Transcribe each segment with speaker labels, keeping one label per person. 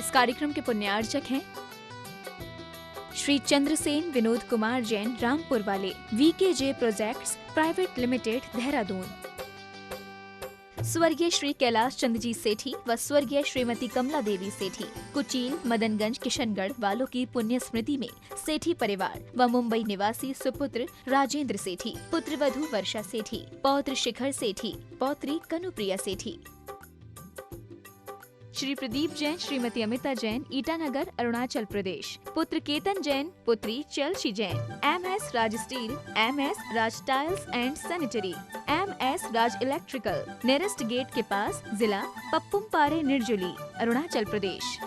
Speaker 1: इस कार्यक्रम के पुण्यार्चक हैं श्री चंद्रसेन विनोद कुमार जैन, रामपुर वाले, VKJ projects private limited, Dehradun. स्वर्गीय श्री कैलाश चंद जी सेठी व स्वर्गीय श्रीमती कमला देवी सेठी, कुचील, मदनगंज, किशनगढ़ वालों की पुण्य स्मृति में सेठी परिवार व मुंबई निवासी सुपुत्र राजेंद्र सेठी, पुत्र वधू वर्षा सेठी, पौत्र शिखर सेठी, पौत्री कनुप्रिया सेठी। श्री प्रदीप जैन, श्रीमती अमिता जैन, ईटानगर, अरुणाचल प्रदेश, पुत्र केतन जैन, पुत्री Chalshi Jain, MS Raj steel, MS Raj tiles and sanitary, MS Raj electrical, nearest gate के पास, जिला पप्पुमपारे, निर्जुली, अरुणाचल प्रदेश।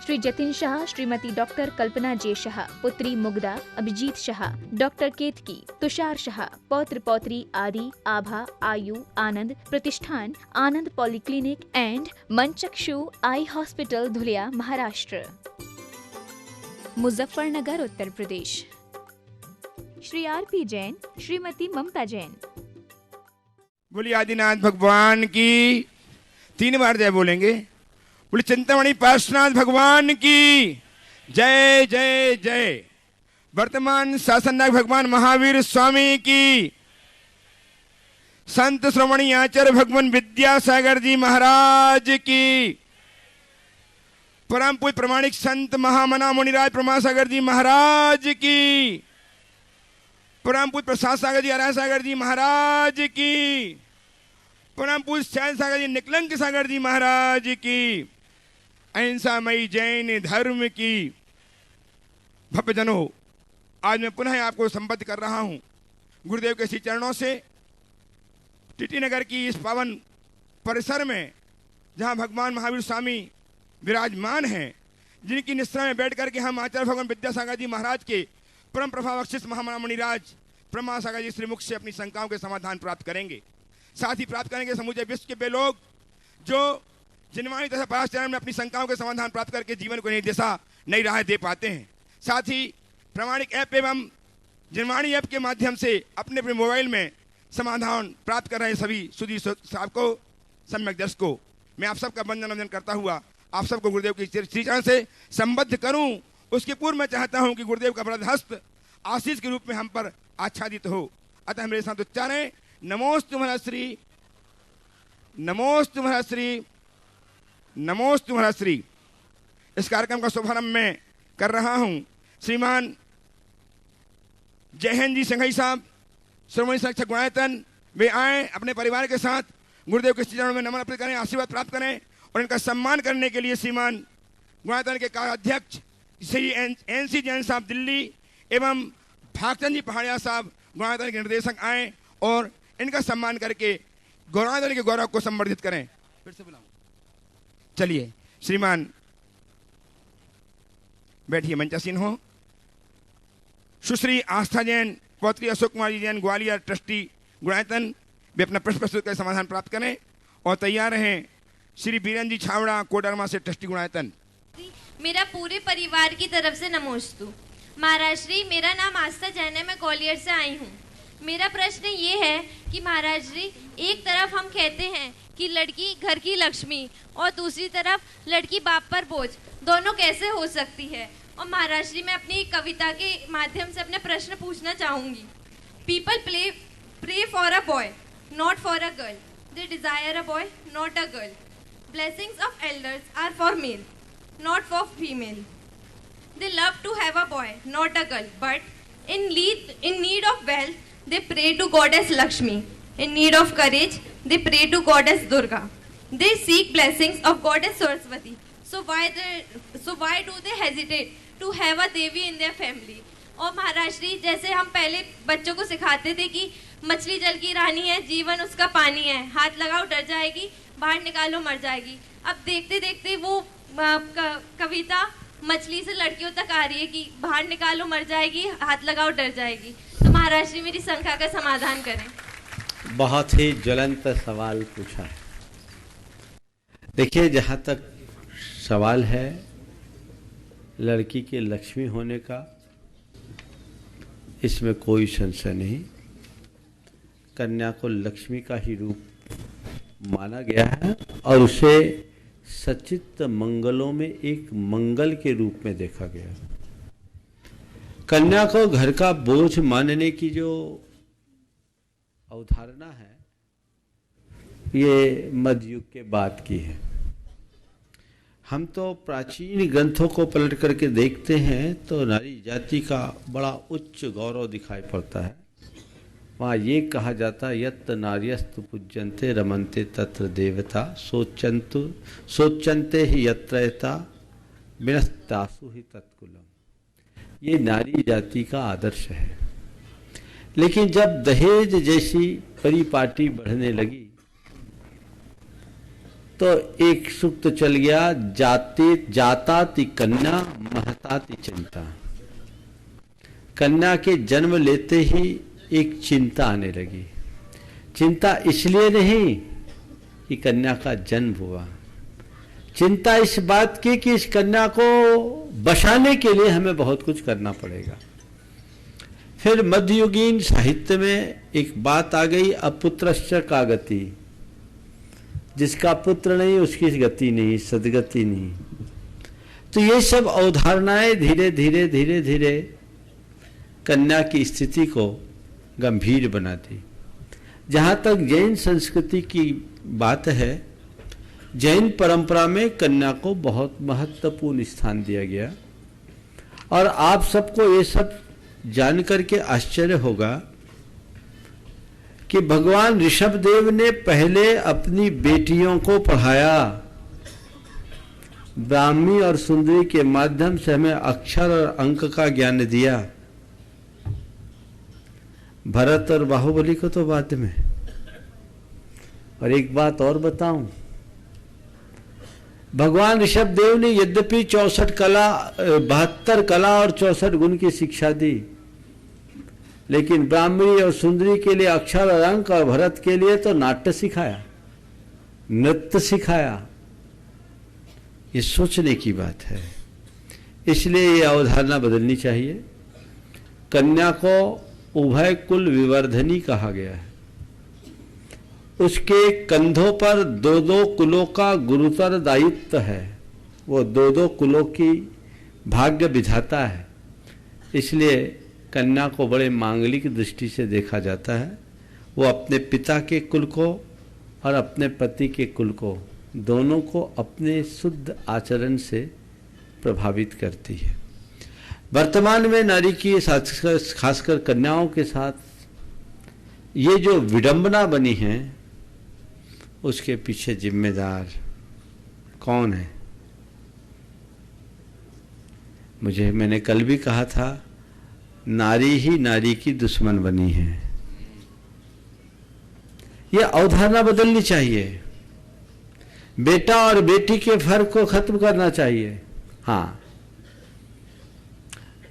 Speaker 1: श्री जतिन शाह, श्रीमती डॉक्टर कल्पना जे शाह, पुत्री मुग्धा, अभिजीत शाह, डॉक्टर केतकी, तुषार शाह, पौत्र पौत्री आदि, आभा, आयु, आनंद प्रतिष्ठान, Anand polyclinic and Manchakshu eye hospital, Dhulia, Maharashtra. Muzaffarnagar, Uttar Pradesh. Shri RP Jain, Shrimati Mamta Jain.
Speaker 2: बोलिए आदिनाथ भगवान की 3 बार जय बोलेंगे। बोले चिंतामणि पार्श्वनाथ भगवान की जय जय जय। वर्तमान शासन नायक भगवान महावीर स्वामी की, संत श्रोमणी आचार्य भगवान विद्यासागर जी महाराज की, परम पूज्य प्रमाणिक संत महामना मुनिराज प्रमासागर जी महाराज की, परम पूज्य प्रसाद सागर जी आराय सागर जी महाराज की, परम पूज्य शैल सागर जी निकलंक सागर जी महाराज की, अहिंसामयी जैन धर्म की। भक्तजनों, आज मैं पुनः आपको संबद्ध कर रहा हूं गुरुदेव के श्री चरणों से, टीटी नगर की इस पावन परिसर में, जहां भगवान महावीर स्वामी विराजमान हैं, जिनकी निश्रा में बैठ करके हम आचार्य भगवान विद्यासागर जी महाराज के परम प्रभावशिष्ट महामणिराज ब्रह्मा सागर जी श्रीमुख से अपनी शंकाओं के समाधान प्राप्त करेंगे। साथ ही प्राप्त करेंगे समूचे विश्व के वे लोग जो जिनवाणी तथा पराश चरण में अपनी शंकाओं के समाधान प्राप्त करके जीवन को नई दिशा, नई राह दे पाते हैं। साथ ही प्रामाणिक ऐप एवं जिनवाणी ऐप के माध्यम से अपने अपने मोबाइल में समाधान प्राप्त कर रहे सभी सुधी साहब को, सम्यक दर्शकों, मैं आप सबका वंदन करता हुआ आप सबको गुरुदेव की श्री चरण से संबद्ध करूं। उसके पूर्व मैं चाहता हूं कि गुरुदेव का वरद हस्त आशीष के रूप में हम पर आच्छादित हो। अतः मेरे साथ उच्चारें, नमोस्तु महश्री, नमोस्तु महश्री, नमोस्तु महश्री। इस कार्यक्रम का शुभारंभ मैं कर रहा हूं। श्रीमान जयहिंद जी संघई साहब, श्रोमणी संरक्षक गुणायतन, वे आए अपने परिवार के साथ गुरुदेव के चरणों में नमन अर्पित करें, आशीर्वाद प्राप्त करें और इनका सम्मान करने के लिए श्रीमान गुणायतन के कार्याध्यक्ष श्री NC जैन साहब दिल्ली एवं भागचंद जी पहाड़िया साहब गुणायतन के निर्देशक आए और इनका सम्मान करके गुणायतन के गौरव को संवर्धित करें। फिर से बुलाऊं। चलिए श्रीमान बैठिए, मंचासीन हो। सुश्री आस्था जैन, पौत्री अशोक कुमार जी जैन, ग्वालियर, ट्रस्टी गुणायतन, वे अपना प्रश्न प्रस्तुत कर समाधान प्राप्त करें और तैयार रहें श्री बीरन जी छावड़ा, कोडरमा से ट्रस्टी गुणायतन।
Speaker 3: मेरा पूरे परिवार की तरफ से नमोस्तु। महाराज श्री, मेरा नाम आस्था जैन है, मैं ग्वालियर से आई हूँ। मेरा प्रश्न ये है कि महाराज जी, एक तरफ हम कहते हैं कि लड़की घर की लक्ष्मी और दूसरी तरफ लड़की बाप पर बोझ, दोनों कैसे हो सकती है? और महाराज जी, मैं अपनी कविता के माध्यम से अपने प्रश्न पूछना चाहूँगी। People pray for a boy, not for a girl, they desire a boy, not a girl. Blessings of elders are for male, not for female. They love to have a boy, not a girl. But in need of wealth, they pray to goddess Lakshmi. In need of courage, they pray to goddess Durga. They seek blessings of goddess Saraswati. So why do they hesitate to have a Devi in their family? और महाराज श्री, जैसे हम पहले बच्चों को सिखाते थे कि मछली जल की रानी है, जीवन उसका पानी है, हाथ लगाओ डर जाएगी, बाहर निकालो मर जाएगी। अब देखते देखते वो कविता मछली से लड़कियों तक आ रही है कि बाहर निकालो मर जाएगी, हाथ लगाओ डर जाएगी। तो महाराज जी, मेरी शंका का समाधान करें।
Speaker 4: बहुत ही ज्वलंत सवाल पूछा है। देखिए, जहाँ तक सवाल है लड़की के लक्ष्मी होने का, इसमें कोई संशय नहीं। कन्या को लक्ष्मी का ही रूप माना गया है और उसे सचित मंगलों में एक मंगल के रूप में देखा गया। कन्या को घर का बोझ मानने की जो अवधारणा है ये मध्ययुग के बाद की है। हम तो प्राचीन ग्रंथों को पलट करके देखते हैं तो नारी जाति का बड़ा उच्च गौरव दिखाई पड़ता है। वहाँ ये कहा जाता है यत् नार्यस्तु पूज्यन्ते रमन्ते तत्र देवता सोचन्ते ही यत्रयता विनस्तासु ही तत्कुलम। ये नारी जाति का आदर्श है। लेकिन जब दहेज जैसी परिपाटी बढ़ने लगी तो एक सूक्त चल गया, जाताति कन्या महताति चिंता। कन्या के जन्म लेते ही एक चिंता आने लगी। चिंता इसलिए नहीं कि कन्या का जन्म हुआ, चिंता इस बात की कि इस कन्या को बचाने के लिए हमें बहुत कुछ करना पड़ेगा। फिर मध्ययुगीन साहित्य में एक बात आ गई, अपुत्रश्च का गति। जिसका पुत्र नहीं उसकी गति नहीं, सदगति नहीं। तो ये सब अवधारणाएं धीरे धीरे धीरे धीरे कन्या की स्थिति को गंभीर बनाती। जहाँ तक जैन संस्कृति की बात है, जैन परंपरा में कन्या को बहुत महत्वपूर्ण स्थान दिया गया। और आप सबको ये सब जान करके आश्चर्य होगा कि भगवान ऋषभदेव ने पहले अपनी बेटियों को पढ़ाया। ब्राह्मी और सुंदरी के माध्यम से हमें अक्षर और अंक का ज्ञान दिया। भरत और बाहुबली को तो बाद में। और एक बात और बताऊं, भगवान ऋषभदेव ने यद्यपि 72 कला और 64 गुण की शिक्षा दी, लेकिन ब्राह्मणी और सुंदरी के लिए अक्षर और अंक और भरत के लिए तो नाट्य सिखाया, नृत्य सिखाया। ये सोचने की बात है। इसलिए ये अवधारणा बदलनी चाहिए। कन्या को उभय कुल विवर्धनी कहा गया है। उसके कंधों पर 2-2 कुलों का गुरुतर दायित्व है। वो 2-2 कुलों की भाग्य विधाता है। इसलिए कन्या को बड़े मांगलिक दृष्टि से देखा जाता है। वो अपने पिता के कुल को और अपने पति के कुल को, दोनों को अपने शुद्ध आचरण से प्रभावित करती है। वर्तमान में नारी की खासकर कन्याओं के साथ ये जो विडंबना बनी है, उसके पीछे जिम्मेदार कौन है? मैंने कल भी कहा था, नारी ही नारी की दुश्मन बनी है। यह अवधारणा बदलनी चाहिए। बेटा और बेटी के फर्क को खत्म करना चाहिए। हाँ,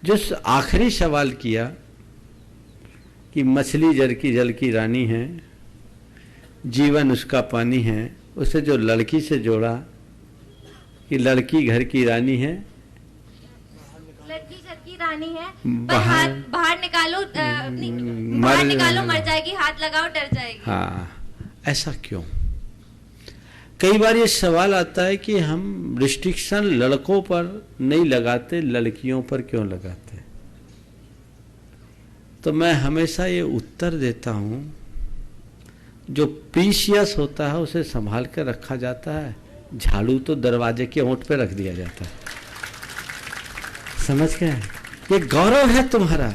Speaker 4: जो आखिरी सवाल किया कि मछली जल की रानी है, जीवन उसका पानी है, उसे जो लड़की से जोड़ा कि लड़की घर की रानी है,
Speaker 3: लड़की घर की रानी है, बाहर निकालो, बाहर निकालो मर जाएगी, हाथ लगाओ डर जाएगी।
Speaker 4: हाँ, ऐसा क्यों? कई बार ये सवाल आता है कि हम रिस्ट्रिक्शन लड़कों पर नहीं लगाते, लड़कियों पर क्यों लगाते? तो मैं हमेशा ये उत्तर देता हूँ, जो प्रीशियस होता है उसे संभाल कर रखा जाता है, झाड़ू तो दरवाजे के ओंठ पे रख दिया जाता है। समझ गए? ये गौरव है तुम्हारा,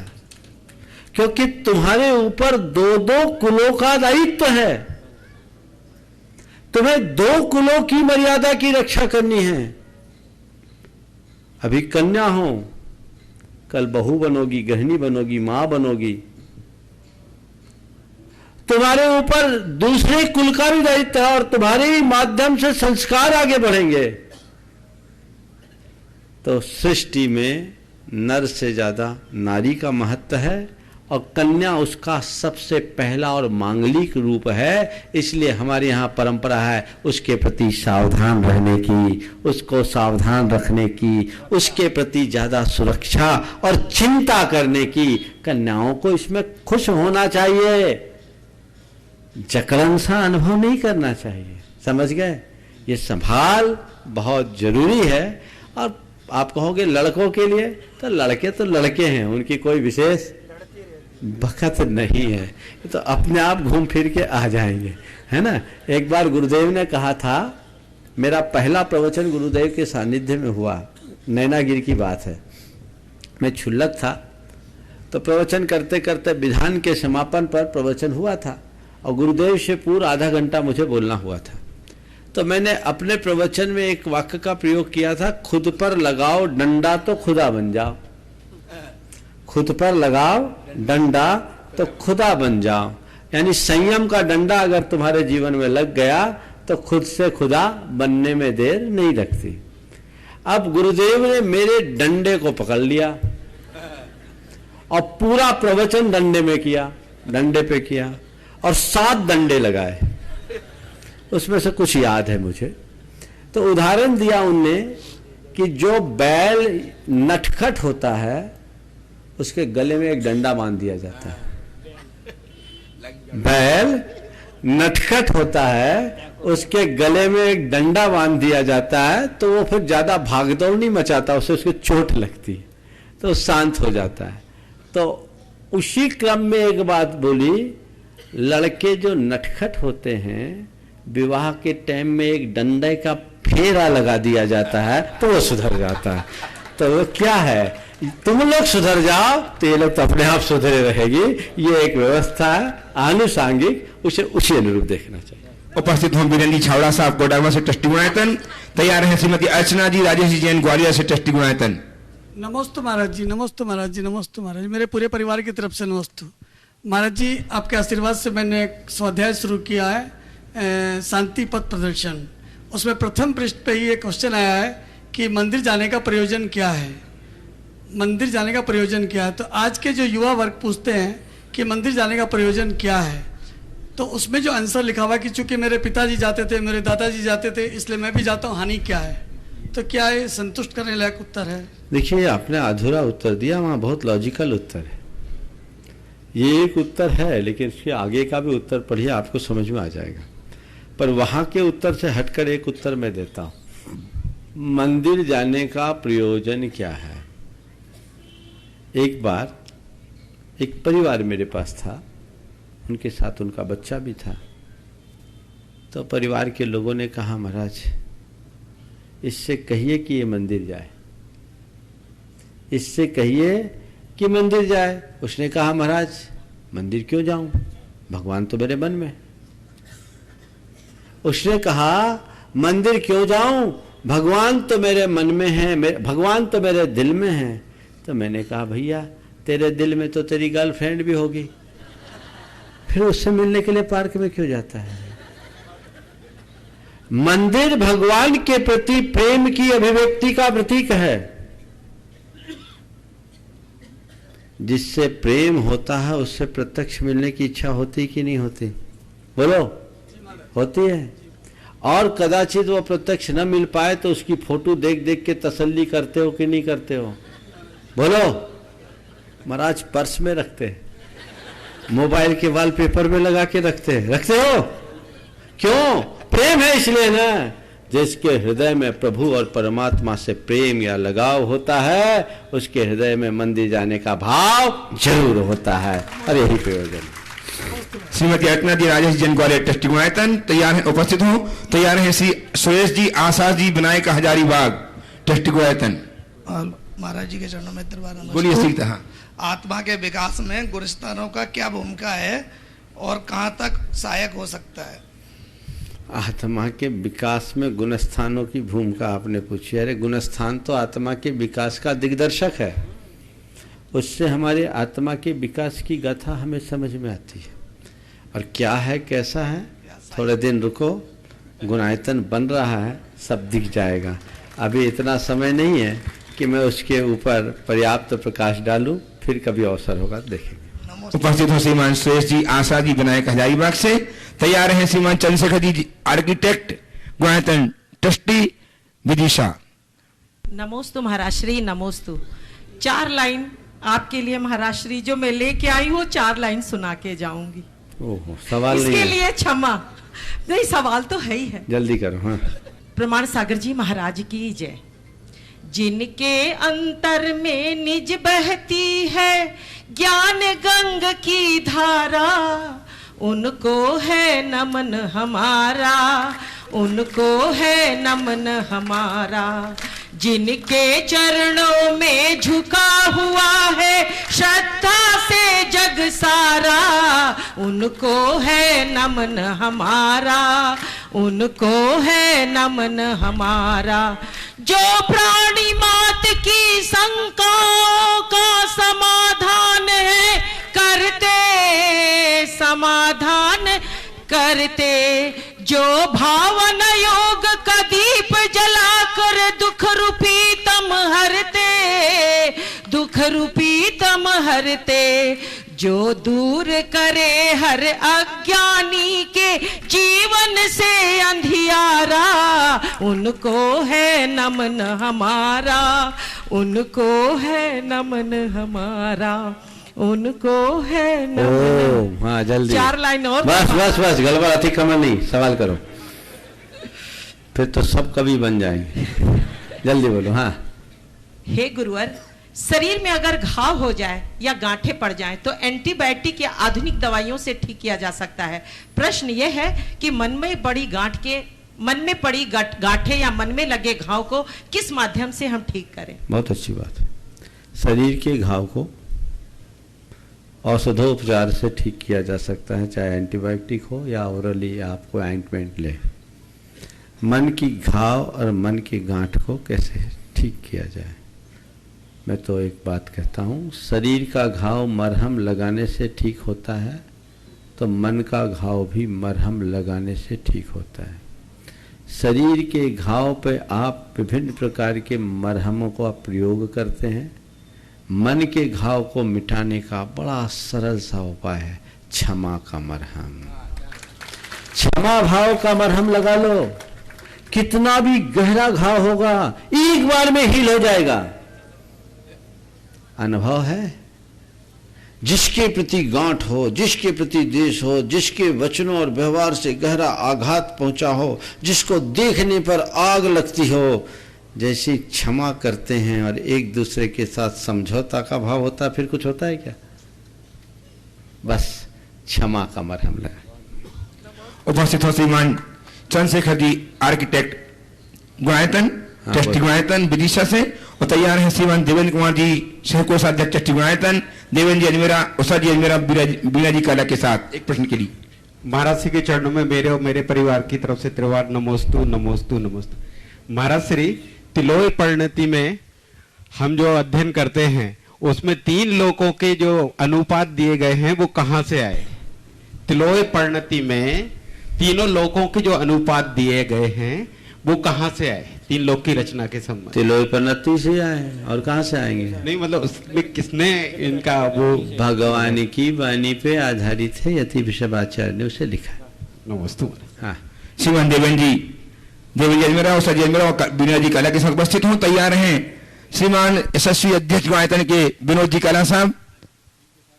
Speaker 4: क्योंकि तुम्हारे ऊपर 2-2 कुलों का दायित्व है। तुम्हें 2 कुलों की मर्यादा की रक्षा करनी है। अभी कन्या हो, कल बहू बनोगी, गृहिणी बनोगी, मां बनोगी। तुम्हारे ऊपर दूसरे कुल का भी दायित्व है और तुम्हारे माध्यम से संस्कार आगे बढ़ेंगे। तो सृष्टि में नर से ज्यादा नारी का महत्व है और कन्या उसका सबसे पहला और मांगलिक रूप है। इसलिए हमारे यहाँ परंपरा है उसके प्रति सावधान रहने की, उसको सावधान रखने की, उसके प्रति ज्यादा सुरक्षा और चिंता करने की। कन्याओं को इसमें खुश होना चाहिए। जकड़न सा अनुभव नहीं करना चाहिए। समझ गए? ये संभाल बहुत जरूरी है। और आप कहोगे लड़कों के लिए, तो लड़के हैं, उनकी कोई विशेष बखत नहीं है, तो अपने आप घूम फिर के आ जाएंगे, है ना। एक बार गुरुदेव ने कहा था, मेरा पहला प्रवचन गुरुदेव के सानिध्य में हुआ, नैनागिरी की बात है। मैं क्षुल्लक था, तो प्रवचन करते करते विधान के समापन पर प्रवचन हुआ था और गुरुदेव से पूरा आधा घंटा मुझे बोलना हुआ था। तो मैंने अपने प्रवचन में एक वाक्य का प्रयोग किया था, खुद पर लगाओ डंडा तो खुदा बन जाओ। खुद पर लगाओ डंडा तो खुदा बन जाओ। यानी संयम का डंडा अगर तुम्हारे जीवन में लग गया तो खुद से खुदा बनने में देर नहीं लगती। अब गुरुदेव ने मेरे डंडे को पकड़ लिया और पूरा प्रवचन डंडे में किया, डंडे पे किया और 7 डंडे लगाए। उसमें से कुछ याद है मुझे। तो उदाहरण दिया उनने कि जो बैल नटखट होता है उसके गले में एक डंडा बांध दिया जाता है। बैल नटखट होता है, उसके गले में एक डंडा बांध दिया जाता है, तो वो फिर ज्यादा भागदौड़ नहीं मचाता, उससे उसको चोट लगती है तो शांत हो जाता है। तो उसी क्रम में एक बात बोली, लड़के जो नटखट होते हैं विवाह के टाइम में एक डंडे का फेरा लगा दिया जाता है तो वो सुधर जाता है। तो वो क्या है, तुम लोग सुधर जाओ तो ये लोग तो अपने आप सुधरे रहेगी। ये एक व्यवस्था है आनुषांगिक, उसे उसी अनुरूप देखना चाहिए।
Speaker 2: उपस्थित हों बीरेंद्र जी छावड़ा साहब कोडरमा से ट्रस्टी गुणायतन, तैयार हैं श्रीमती अर्चना जी राजेश जी जैन ग्वालियर से ट्रस्टी गुणायतन।
Speaker 5: नमस्ते महाराज जी, नमस्ते महाराज जी, नमस्ते महाराज, मेरे पूरे परिवार की तरफ से नमस्ते महाराज जी। आपके आशीर्वाद से मैंने एक स्वाध्याय शुरू किया है, शांति पथ प्रदर्शन। उसमें प्रथम पृष्ठ पे ही एक क्वेश्चन आया है कि मंदिर जाने का प्रयोजन क्या है, मंदिर जाने का प्रयोजन क्या है। तो आज के जो युवा वर्ग पूछते हैं कि मंदिर जाने का प्रयोजन क्या है, तो उसमें जो आंसर लिखा हुआ कि चूंकि मेरे पिताजी जाते थे, मेरे दादाजी जाते थे, इसलिए मैं भी जाता हूँ, हानि क्या है। तो क्या ये संतुष्ट करने लायक उत्तर है?
Speaker 4: देखिए, आपने अधूरा उत्तर दिया, वहाँ बहुत लॉजिकल उत्तर है। ये एक उत्तर है, लेकिन इसके आगे का भी उत्तर पढ़िए, आपको समझ में आ जाएगा। पर वहाँ के उत्तर से हटकर एक उत्तर मैं देता हूँ। मंदिर जाने का प्रयोजन क्या है? एक बार एक परिवार मेरे पास था, उनके साथ उनका बच्चा भी था। तो परिवार के लोगों ने कहा, महाराज इससे कहिए कि ये मंदिर जाए, इससे कहिए कि मंदिर जाए। उसने कहा, महाराज मंदिर क्यों जाऊं, भगवान तो मेरे मन में। उसने कहा, मंदिर क्यों जाऊं, भगवान तो मेरे मन में है, भगवान तो मेरे दिल में है। तो मैंने कहा, भैया तेरे दिल में तो तेरी गर्लफ्रेंड भी होगी, फिर उससे मिलने के लिए पार्क में क्यों जाता है? मंदिर भगवान के प्रति प्रेम की अभिव्यक्ति का प्रतीक है। जिससे प्रेम होता है उससे प्रत्यक्ष मिलने की इच्छा होती कि नहीं होती? बोलो, होती है। और कदाचित वो प्रत्यक्ष न मिल पाए तो उसकी फोटो देख देख के तसल्ली करते हो कि नहीं करते हो? बोलो। महाराज पर्स में रखते, मोबाइल के वॉलपेपर में लगा के रखते हो। क्यों? प्रेम है इसलिए ना। जिसके हृदय में प्रभु और परमात्मा से प्रेम या लगाव होता है, उसके हृदय में मंदिर जाने का भाव जरूर होता है। और यही प्रयोजन।
Speaker 2: श्रीमती अर्चना जी राजेश जैन ग्वालियर ट्रस्टी गुणायतन, तैयार है, उपस्थित हो। तैयार है श्री सुरेश जी आशा जी विनायक हजारीबाग ट्रस्टी गुणायतन।
Speaker 6: महाराज जी के चरणों में दरबार
Speaker 2: बोलिए। सीता,
Speaker 6: आत्मा के विकास में गुरुस्थानों का क्या भूमिका है और कहाँ तक सहायक हो सकता है?
Speaker 4: आत्मा के विकास में गुणस्थानों की भूमिका आपने पूछी। अरे गुणस्थान तो आत्मा के विकास का दिग्दर्शक है, उससे हमारे आत्मा के विकास की गाथा हमें समझ में आती है। और क्या है, कैसा है, थोड़े दिन रुको, गुणायतन बन रहा है, सब दिख जाएगा। अभी इतना समय नहीं है कि मैं उसके ऊपर पर्याप्त प्रकाश डालूं, फिर कभी अवसर होगा देखेंगे।
Speaker 2: उपस्थित हो श्रीमान सुरेश जी आशा जी विनायक हजारीबाग से। तैयार हैं श्रीमान चंद्रशेखर जी आर्किटेक्ट गुणायतन ट्रस्टी विदिशा।
Speaker 7: नमोस्तु महाराज श्री, नमोस्तु। 4 लाइन आपके लिए महाराज श्री जो मैं लेके आई हूँ, 4 लाइन सुना के जाऊंगी।
Speaker 4: ओहो, सवाल नहीं
Speaker 7: इसके
Speaker 4: है।
Speaker 7: लिए क्षमा नहीं, सवाल तो है ही है।
Speaker 4: जल्दी करो। हाँ,
Speaker 7: प्रमाण सागर जी महाराज की जय। जिनके अंतर में निज बहती है ज्ञान गंग की धारा, उनको है नमन हमारा, उनको है नमन हमारा। जिनके चरणों में झुका हुआ है श्रद्धा से जग सारा, उनको है नमन हमारा, उनको है नमन हमारा। जो प्राणी मात की शंकाओं का समाधान है करते, समाधान करते। जो भावन योग का दीप जलाकर दुख रूपी तम हरते, दुख रूपी तम हरते। जो दूर करे हर अज्ञानी के जीवन से अंधियारा, उनको है नमन हमारा, उनको है नमन हमारा, उनको है नमन।
Speaker 4: हाँ जल्दी,
Speaker 7: 4 लाइन और।
Speaker 4: बस बस बस, गलबा अतिक्रमण नहीं, सवाल करो, फिर तो सब कवि बन जाएंगे। जल्दी बोलो। हाँ,
Speaker 7: हे गुरुवर, शरीर में अगर घाव हो जाए या गांठें पड़ जाएं तो एंटीबायोटिक या आधुनिक दवाइयों से ठीक किया जा सकता है। प्रश्न यह है कि मन में पड़ी गांठें या मन में लगे घाव को किस माध्यम से हम ठीक करें?
Speaker 4: बहुत अच्छी बात है। शरीर के घाव को औषधोपचार से ठीक किया जा सकता है, चाहे एंटीबायोटिक हो या ओरली आपको ऑइंटमेंट ले। मन की घाव और मन की गांठ को कैसे ठीक किया जाए? मैं तो एक बात कहता हूँ, शरीर का घाव मरहम लगाने से ठीक होता है, तो मन का घाव भी मरहम लगाने से ठीक होता है। शरीर के घाव पे आप विभिन्न प्रकार के मरहमों का प्रयोग करते हैं। मन के घाव को मिटाने का बड़ा सरल सा उपाय है क्षमा का मरहम। क्षमा भाव का मरहम लगा लो, कितना भी गहरा घाव होगा एक बार में हील हो जाएगा। अनुभव है, जिसके प्रति गांठ हो, जिसके प्रति द्वेष हो, जिसके वचनों और व्यवहार से गहरा आघात पहुंचा हो, जिसको देखने पर आग लगती हो, जैसी क्षमा करते हैं और एक दूसरे के साथ समझौता का भाव होता है, फिर कुछ होता है क्या? बस क्षमा का मरहम लगा।
Speaker 2: उपस्थित हो श्रीमान चंद्रशेखर जी, आर्किटेक्ट गुणायतन, ट्रस्टी गुणायतन विदिशा से, और तैयार है श्रीमान देवेंद्र कुमार जी, सहकोषाध्यक्ष ट्रस्टी गुणायतन, देवेंद्र जी अजमेरा, उषा जी अजमेरा, बीना जी काला के साथ एक प्रश्न के लिए।
Speaker 8: महाराज श्री के चरणों में मेरे और मेरे परिवार की तरफ से त्रिवार नमोस्तु नमोस्तु नमोस्तु। महाराज श्री, तिलोय परिणति में हम जो अध्ययन करते हैं उसमें 3 लोकों के जो अनुपात दिए गए हैं वो कहाँ से आए? तिलोय परिणति में तीनों लोकों के जो अनुपात दिए गए हैं वो कहाँ से आए? 3 लोक की रचना के संबंध।
Speaker 4: तिलोय परिणति से आए, और कहाँ से आएंगे?
Speaker 8: नहीं मतलब उसमें किसने इनका वो?
Speaker 4: भगवान की वाणी पे आधारित है, यति विषवाचार्य ने उसे लिखा है।
Speaker 8: नमस्ते।
Speaker 4: हाँ,
Speaker 2: श्रीमान देवेंद्र जी अजमेरा, उषा जी अजमेरा और बीना जी काला के साथ उपस्थित हूँ। तैयार हैं श्रीमान यशस्वी अध्यक्ष गुणायतन के विनोद जी काला साहब।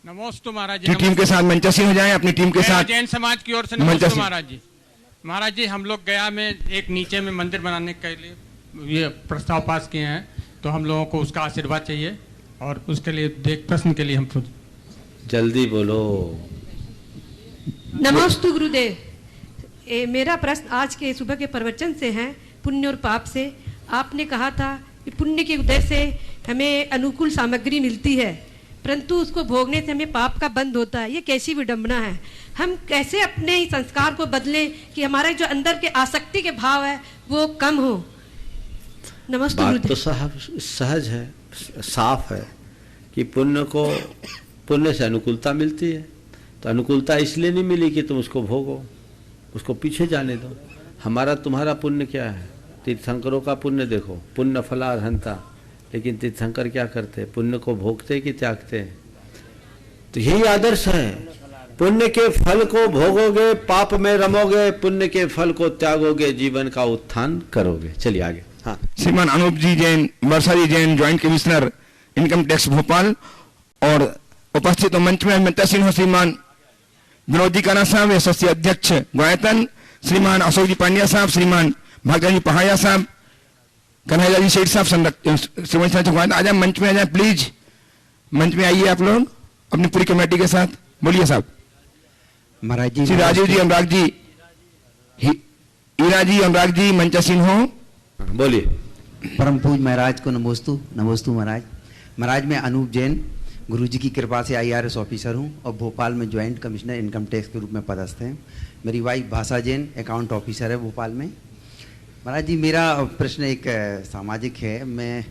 Speaker 9: नमोस्तु महाराज
Speaker 2: की टीम के साथ मंचस्थ हो जाएं, अपनी टीम के साथ।
Speaker 9: जैन समाज की ओर से नमोस्तु महाराज जी। महाराज जी, हम लोग गया में एक नीचे में मंदिर बनाने के लिए ये प्रस्ताव पास किए हैं, तो हम लोगों को उसका आशीर्वाद चाहिए, और उसके लिए देख प्रश्न के लिए हम
Speaker 4: जल्दी बोलो।
Speaker 10: नमोस्तु गुरुदेव। मेरा प्रश्न आज के सुबह के प्रवचन से है, पुण्य और पाप से। आपने कहा था कि पुण्य के उदय से हमें अनुकूल सामग्री मिलती है, परंतु उसको भोगने से हमें पाप का बंध होता है। ये कैसी विडंबना है? हम कैसे अपने ही संस्कार को बदलें कि हमारे जो अंदर के आसक्ति के भाव है वो कम हो? नमस्ते।
Speaker 4: बात तो सहज है, साफ है कि पुण्य से अनुकूलता मिलती है। तो अनुकूलता इसलिए नहीं मिली कि तुम उसको भोगो, उसको पीछे जाने दो। हमारा तुम्हारा पुण्य क्या है? तीर्थंकरों का पुण्य देखो, पुण्य फलार्हंता। लेकिन तीर्थंकर क्या करते? पुण्य को भोगते कि त्यागते? तो यही आदर्श है। पुण्य के फल को भोगोगे, पाप में रमोगे, पुण्य के फल को त्यागोगे, जीवन का उत्थान करोगे। चलिए आगे। हाँ,
Speaker 2: श्रीमान Anoop ji Jain, Varsha ji Jain, joint commissioner income tax Bhopal, और उपस्थित मंच में मंचासीन हो श्रीमान विनोद जी काना साहब, एसोसिएट अध्यक्ष गुआयतन, श्रीमान अशोक जी पांड्या साहब, श्रीमान भागदान जी पहाड़िया साहब, कन्हैया जी सेठ साहब, श्रीमान गुआयतन आ जाए, मंच में आ जाए प्लीज, मंच में आइए आप लोग अपनी पूरी कमेटी के साथ। बोलिए साहब।
Speaker 11: महाराज जी,
Speaker 2: श्री राजीव जी, अनुराग जी, ईरा जी, अनुराग जी मंचासीन हो,
Speaker 4: बोलिए।
Speaker 11: परम पूज महाराज को नमोस्तु। नमोस्तु महाराज। महाराज मैं अनूप जैन गुरुजी की कृपा से IRS ऑफिसर हूं और भोपाल में ज्वाइंट कमिश्नर इनकम टैक्स के रूप में पदस्थ हैं। मेरी वाइफ भाषा जैन अकाउंट ऑफिसर है भोपाल में। महाराज जी मेरा प्रश्न एक सामाजिक है। मैं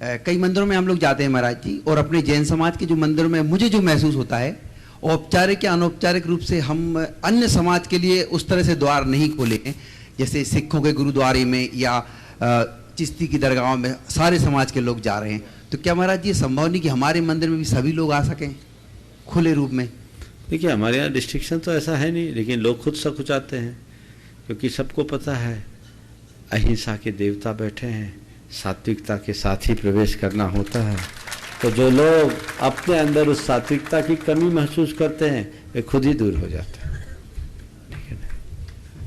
Speaker 11: कई मंदिरों में हम लोग जाते हैं महाराज जी, और अपने जैन समाज के जो मंदिरों में मुझे जो महसूस होता है, औपचारिक या अनौपचारिक रूप से हम अन्य समाज के लिए उस तरह से द्वार नहीं खोले हैं, जैसे सिखों के गुरुद्वारे में या चिश्ती की दरगाहों में सारे समाज के लोग जा रहे हैं। तो क्या महाराज ये संभव नहीं कि हमारे मंदिर में भी सभी लोग आ सकें खुले रूप में?
Speaker 4: देखिए हमारे यहाँ डिस्ट्रिक्शन तो ऐसा है नहीं, लेकिन लोग खुद सकुचाते हैं, क्योंकि सबको पता है अहिंसा के देवता बैठे हैं, सात्विकता के साथ ही प्रवेश करना होता है। तो जो लोग अपने अंदर उस सात्विकता की कमी महसूस करते हैं वे खुद ही दूर हो जाते हैं।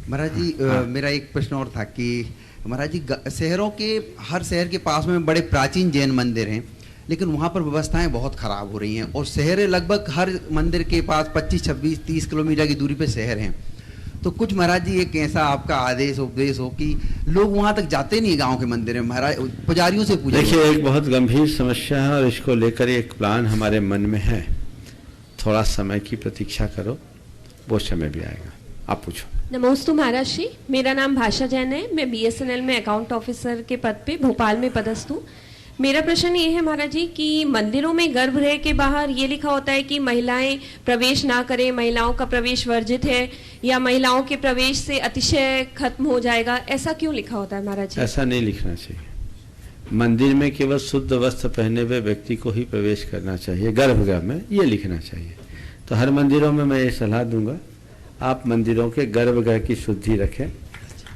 Speaker 11: महाराज जी मेरा एक प्रश्न और था कि महाराज जी शहरों के हर शहर के पास में बड़े प्राचीन जैन मंदिर हैं, लेकिन वहाँ पर व्यवस्थाएं बहुत ख़राब हो रही हैं, और शहर लगभग हर मंदिर के पास 25, 26, 30 किलोमीटर की दूरी पे शहर हैं। तो कुछ महाराज जी एक ऐसा आपका आदेश उपदेश हो कि लोग वहाँ तक जाते नहीं गांव के मंदिर में, महाराज पुजारियों से पूछे।
Speaker 4: देखिए एक बहुत गंभीर समस्या है और इसको लेकर एक प्लान हमारे मन में है। थोड़ा समय की प्रतीक्षा करो, वो समय भी आएगा। आप पूछो।
Speaker 12: नमोस्तु महाराज श्री, मेरा नाम भाषा जैन है। मैं BSNL में अकाउंट ऑफिसर के पद पे भोपाल में पदस्थ हूँ। मेरा प्रश्न ये है महाराज जी कि मंदिरों में गर्भगृह के बाहर ये लिखा होता है कि महिलाएं प्रवेश ना करें, महिलाओं का प्रवेश वर्जित है, या महिलाओं के प्रवेश से अतिशय खत्म हो जाएगा, ऐसा क्यों लिखा होता है महाराज जी?
Speaker 4: ऐसा नहीं लिखना चाहिए। मंदिर में केवल शुद्ध वस्त्र पहने हुए व्यक्ति को ही प्रवेश करना चाहिए, गर्भगृह में ये लिखना चाहिए। तो हर मंदिरों में मैं ये सलाह दूंगा, आप मंदिरों के गर्भगृह की शुद्धि रखें,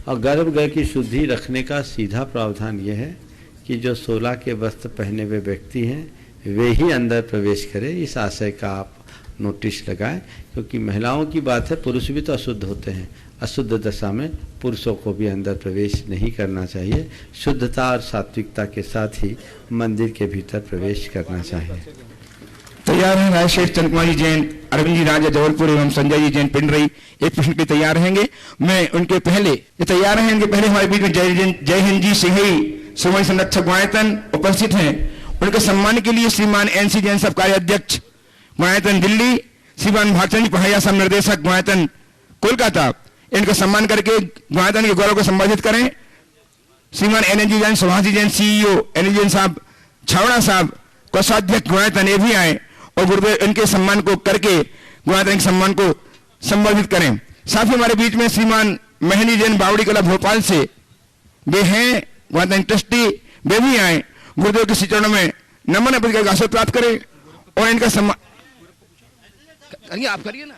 Speaker 4: और गर्भगृह की शुद्धि रखने का सीधा प्रावधान यह है कि जो 16 के वस्त्र पहने हुए व्यक्ति हैं वे ही अंदर प्रवेश करें। इस आशय का आप नोटिस लगाएं, क्योंकि महिलाओं की बात है, पुरुष भी तो अशुद्ध होते हैं। अशुद्ध दशा में पुरुषों को भी अंदर प्रवेश नहीं करना चाहिए। शुद्धता और सात्विकता के साथ ही मंदिर के भीतर प्रवेश करना चाहिए।
Speaker 2: तैयार हैं राजशेठ चंद्र कुमार जी जैन, अरविंद जी राजा जबलपुर एवं संजय जी जैन पिंडरई एक प्रश्न के तैयार रहेंगे। मैं उनके पहले ये तैयार हैं, उनके पहले हमारे बीच में जय हिंद जी सिंघई सुमन संरक्षक गुआयतन उपस्थित हैं। उनके सम्मान के लिए श्रीमान NC जैन साहब कार्याध्यक्ष गुआयतन दिल्ली, श्रीमान भागचंद जी पहाड़िया साहब निर्देशक गुआयतन कोलकाता, इनका सम्मान करके गुआयतन के गौरव को संबोधित करें। श्रीमान NNG Jain, Subhash ji Jain CEO NNG Jain साहब, छावड़ा साहब कोषाध्यक्ष गुआयतन ये भी आए और गुरुदेव इनके सम्मान को करके गुआयतन के सम्मान को संबोधित करें। साथ ही हमारे बीच में श्रीमान मेहंदी जैन बावड़ी कला भोपाल से वे हैं गुआयतन ट्रस्टी, वे भी आए, गुरुदेव के चरणों में नमन अर्पित करके आशीर्वाद प्राप्त करें और इनका सम्मान करिए। आप करिए ना।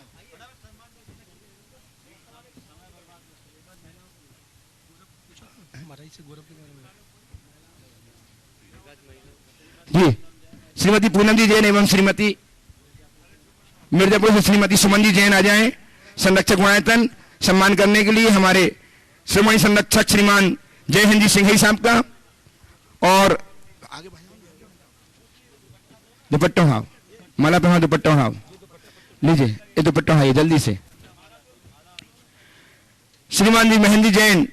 Speaker 2: जी श्रीमती पूनम जी जैन एवं श्रीमती मिर्जापुर से श्रीमती सुमन जी जैन आ जाएं संरक्षक गुआयतन सम्मान करने के लिए हमारे श्रोमणी संरक्षक श्रीमान जय हिंद जी सिंघई साहब का। और आगे दुपट्टा उठाओ, माला पे दुपट्टा उठाओ, लीजिए ये दुपट्टा उठाइए जल्दी से। श्रीमान जी मेहंदी जैन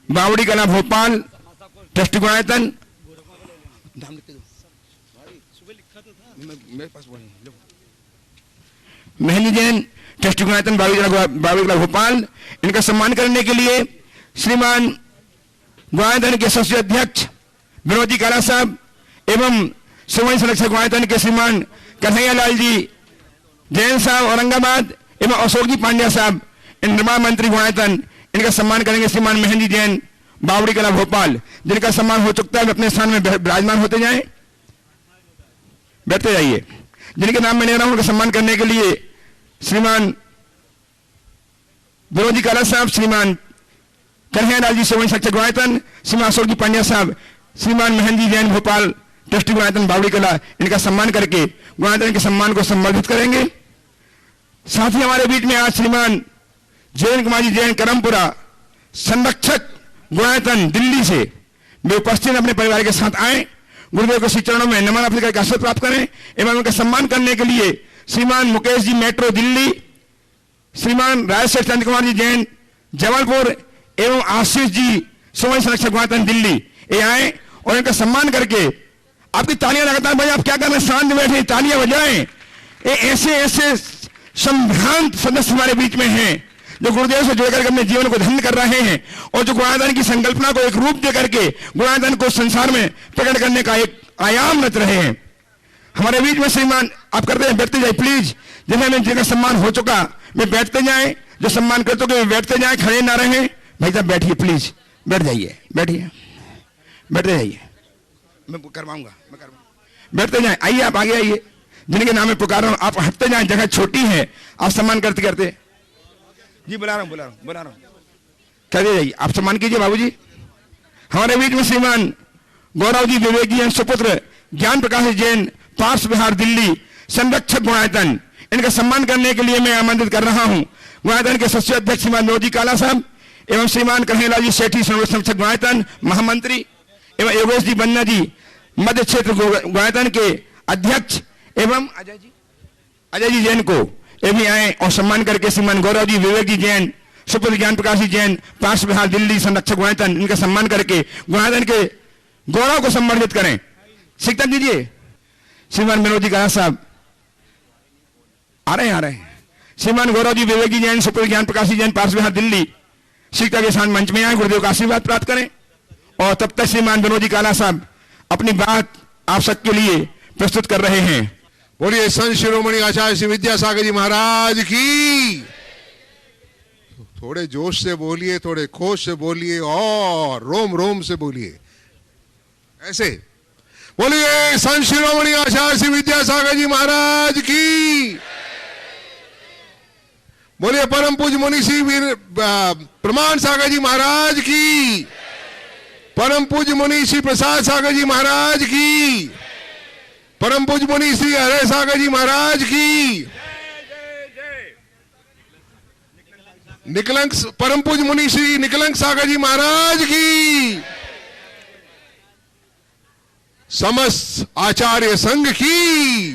Speaker 2: बावड़ी कला भोपाल ट्रस्टी गुआयतन, मेहंदी जैन ट्रस्टी गुआयतन बावड़ी कला भोपाल, इनका सम्मान करने के लिए श्रीमान गुआयतन के एसोसिएट अध्यक्ष विनोद जी काला साहब एवं सुमन संरक्षक गुआयतन के श्रीमान कन्हैया लाल जी जैन साहब औरंगाबाद एवं अशोक जी पांड्या साहब निर्माण मंत्री गुआयतन, इनका सम्मान करेंगे श्रीमान मेहंदी जैन बावड़ी कला भोपाल, जिनका सम्मान हो चुका है। अपने स्थान में विराजमान होते जाएं, बैठते जाइए। जिनके नाम मैं ले रहा हूं उनका सम्मान करने के लिए श्रीमान विनोद जी काला साहब, श्रीमान कन्हैया लाल जी सुमन संरक्षक गुआयतन, श्रीमान अशोक जी पांड्या साहब, श्रीमान मेहंदी जैन भोपाल ट्रस्टी गुआयतन बावड़ी कला, इनका सम्मान करके गुआयतन के सम्मान को संबोधित करेंगे। साथ ही हमारे बीच में आज श्रीमान जैन कुमार जी जैन करमपुरा संरक्षक गुणायतन दिल्ली से वे उपस्थित अपने परिवार के साथ आए। गुरुदेव के श्री चरणों में नमन अर्पित करके आशीर्वाद प्राप्त करें एवं उनका सम्मान करने के लिए श्रीमान मुकेश जी मेट्रो दिल्ली, श्रीमान राजेश्वर चंद्र कुमार जी जैन जबलपुर एवं आशीष जी सुवर्ण संरक्षक गुणायतन दिल्ली ये आए और इनका सम्मान करके आपकी तालियां लगातार भाई, आप क्या कर रहे हैं, शांत बैठे, तालियां बजाएं। ऐसे ऐसे संभ्रांत सदस्य हमारे बीच में हैं जो गुरुदेव से जुड़कर अपने जीवन को धन्य कर रहे हैं और जो गुणायतन की संकल्पना को एक रूप दे करके गुणायतन को संसार में प्रकट करने का एक आयाम रच रहे हैं। हमारे बीच में श्रीमान आप करते हैं, बैठते जाए प्लीज, जिन्हें में जिनका सम्मान हो चुका वे बैठते जाए, जो सम्मान कर चुके वे बैठते जाए, खड़े ना रहे। भाई साहब बैठिए प्लीज, बैठ जाइए, बैठिए, बैठते जाइए, मैं करवाऊंगा, बैठते जाए। आइए आप आगे आइए, जिनके नाम में पुकार रहा हूं आप हटते जाए, जगह छोटी है, आप सम्मान करते करते जी बुला रहा हूं कह दे जाइए, आप सम्मान कीजिए बाबूजी। हमारे बीच में श्रीमान गौरव जी विवेक जी सुपुत्र ज्ञान प्रकाश जैन पार्श्व बिहार दिल्ली संरक्षक गुणायतन, इनका सम्मान करने के लिए मैं आमंत्रित कर रहा हूं। गुणायतन के सचिव अध्यक्ष श्रीमान नोजी काला साहब एवं श्रीमान कन्हैया जी सेठी संरक्षक गुणायतन महामंत्री एवं योगेश जी बन्ना जी मध्य क्षेत्र गुणायतन के अध्यक्ष एवं अजय जी जैन को ये भी आए और सम्मान करके श्रीमान गौरव जी विवेक जी जैन सुपुत्र ज्ञान प्रकाश जी जैन पार्श्व बिहार दिल्ली संरक्षक गुणायतन, इनका सम्मान करके गुणायतन के गौरव को संवर्धित करें। शिक्षक दीजिए श्रीमान मनोज जी काला साहब आ रहे हैं। श्रीमान गौरव जी विवेक जी जैन सुपुत्र ज्ञान प्रकाश जी जैन पार्श्व बिहार दिल्ली शिक्षक के साथ मंच में आए, गुरुदेव का आशीर्वाद प्राप्त करें। और तब तक श्रीमान मनोज जी काला साहब अपनी बात आप सबके लिए प्रस्तुत कर रहे हैं।
Speaker 13: बोलिए संत शिरोमणि आचार्य श्री विद्यासागर जी महाराज की। थोड़े जोश से बोलिए, थोड़े खोश से बोलिए और रोम रोम से बोलिए, ऐसे बोलिए संत शिरोमणि आचार्य श्री विद्यासागर जी महाराज की। बोलिए परम पूज्य मुनि श्री प्रमाण सागर जी महाराज की। परम पूज्य मुनि श्री प्रसाद सागर जी महाराज की। परम पूज्य मुनि श्री हरे सागर जी महाराज की। निकलंक परम पूज्य मुनि श्री निकलंक सागर जी महाराज की। समस्त आचार्य संघ की।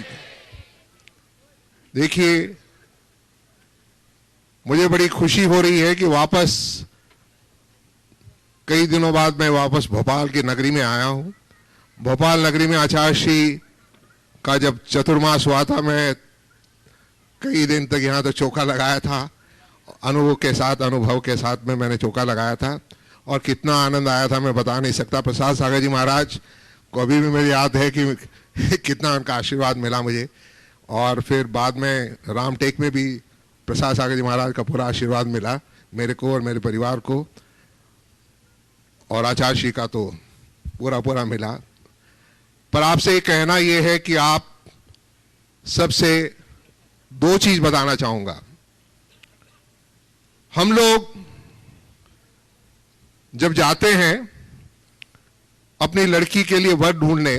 Speaker 13: देखिए मुझे बड़ी खुशी हो रही है कि वापस कई दिनों बाद मैं वापस भोपाल की नगरी में आया हूं। भोपाल नगरी में आचार्य श्री का जब चतुर्मास हुआ था, मैं कई दिन तक यहाँ तो चौका लगाया था, अनुभव के साथ में मैंने चौका लगाया था और कितना आनंद आया था मैं बता नहीं सकता। प्रसाद सागर जी महाराज को अभी भी मेरी याद है कि कितना उनका आशीर्वाद मिला मुझे। और फिर बाद में रामटेक में भी प्रसाद सागर जी महाराज का पूरा आशीर्वाद मिला मेरे को और मेरे परिवार को, और आचार्य श्री का तो पूरा मिला। पर आपसे एक कहना यह है कि आप सबसे दो चीज बताना चाहूंगा। हम लोग जब जाते हैं अपनी लड़की के लिए वर ढूंढने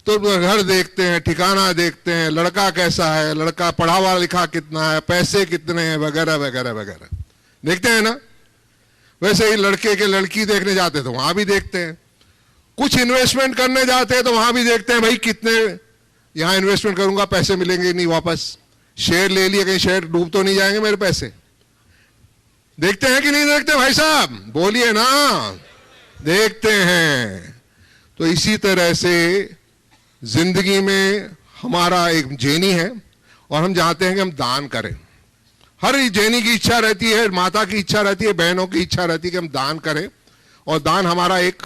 Speaker 13: तो घर देखते हैं, ठिकाना देखते हैं, लड़का कैसा है, लड़का पढ़ा हुआ लिखा कितना है, पैसे कितने हैं, वगैरह वगैरह वगैरह देखते हैं ना। वैसे ही लड़के के लड़की देखने जाते तो वहां भी देखते हैं, कुछ इन्वेस्टमेंट करने जाते हैं तो वहां भी देखते हैं भाई कितने यहां इन्वेस्टमेंट करूंगा पैसे मिलेंगे नहीं वापस, शेयर ले लिए कहीं शेयर डूब तो नहीं जाएंगे मेरे पैसे। देखते हैं कि नहीं देखते भाई साहब, बोलिए ना, देखते हैं। तो इसी तरह से जिंदगी में हमारा एक जैनी है और हम चाहते हैं कि हम दान करें। हर जैनी की इच्छा रहती है, माता की इच्छा रहती है, बहनों की इच्छा रहती है कि हम दान करें, और दान हमारा एक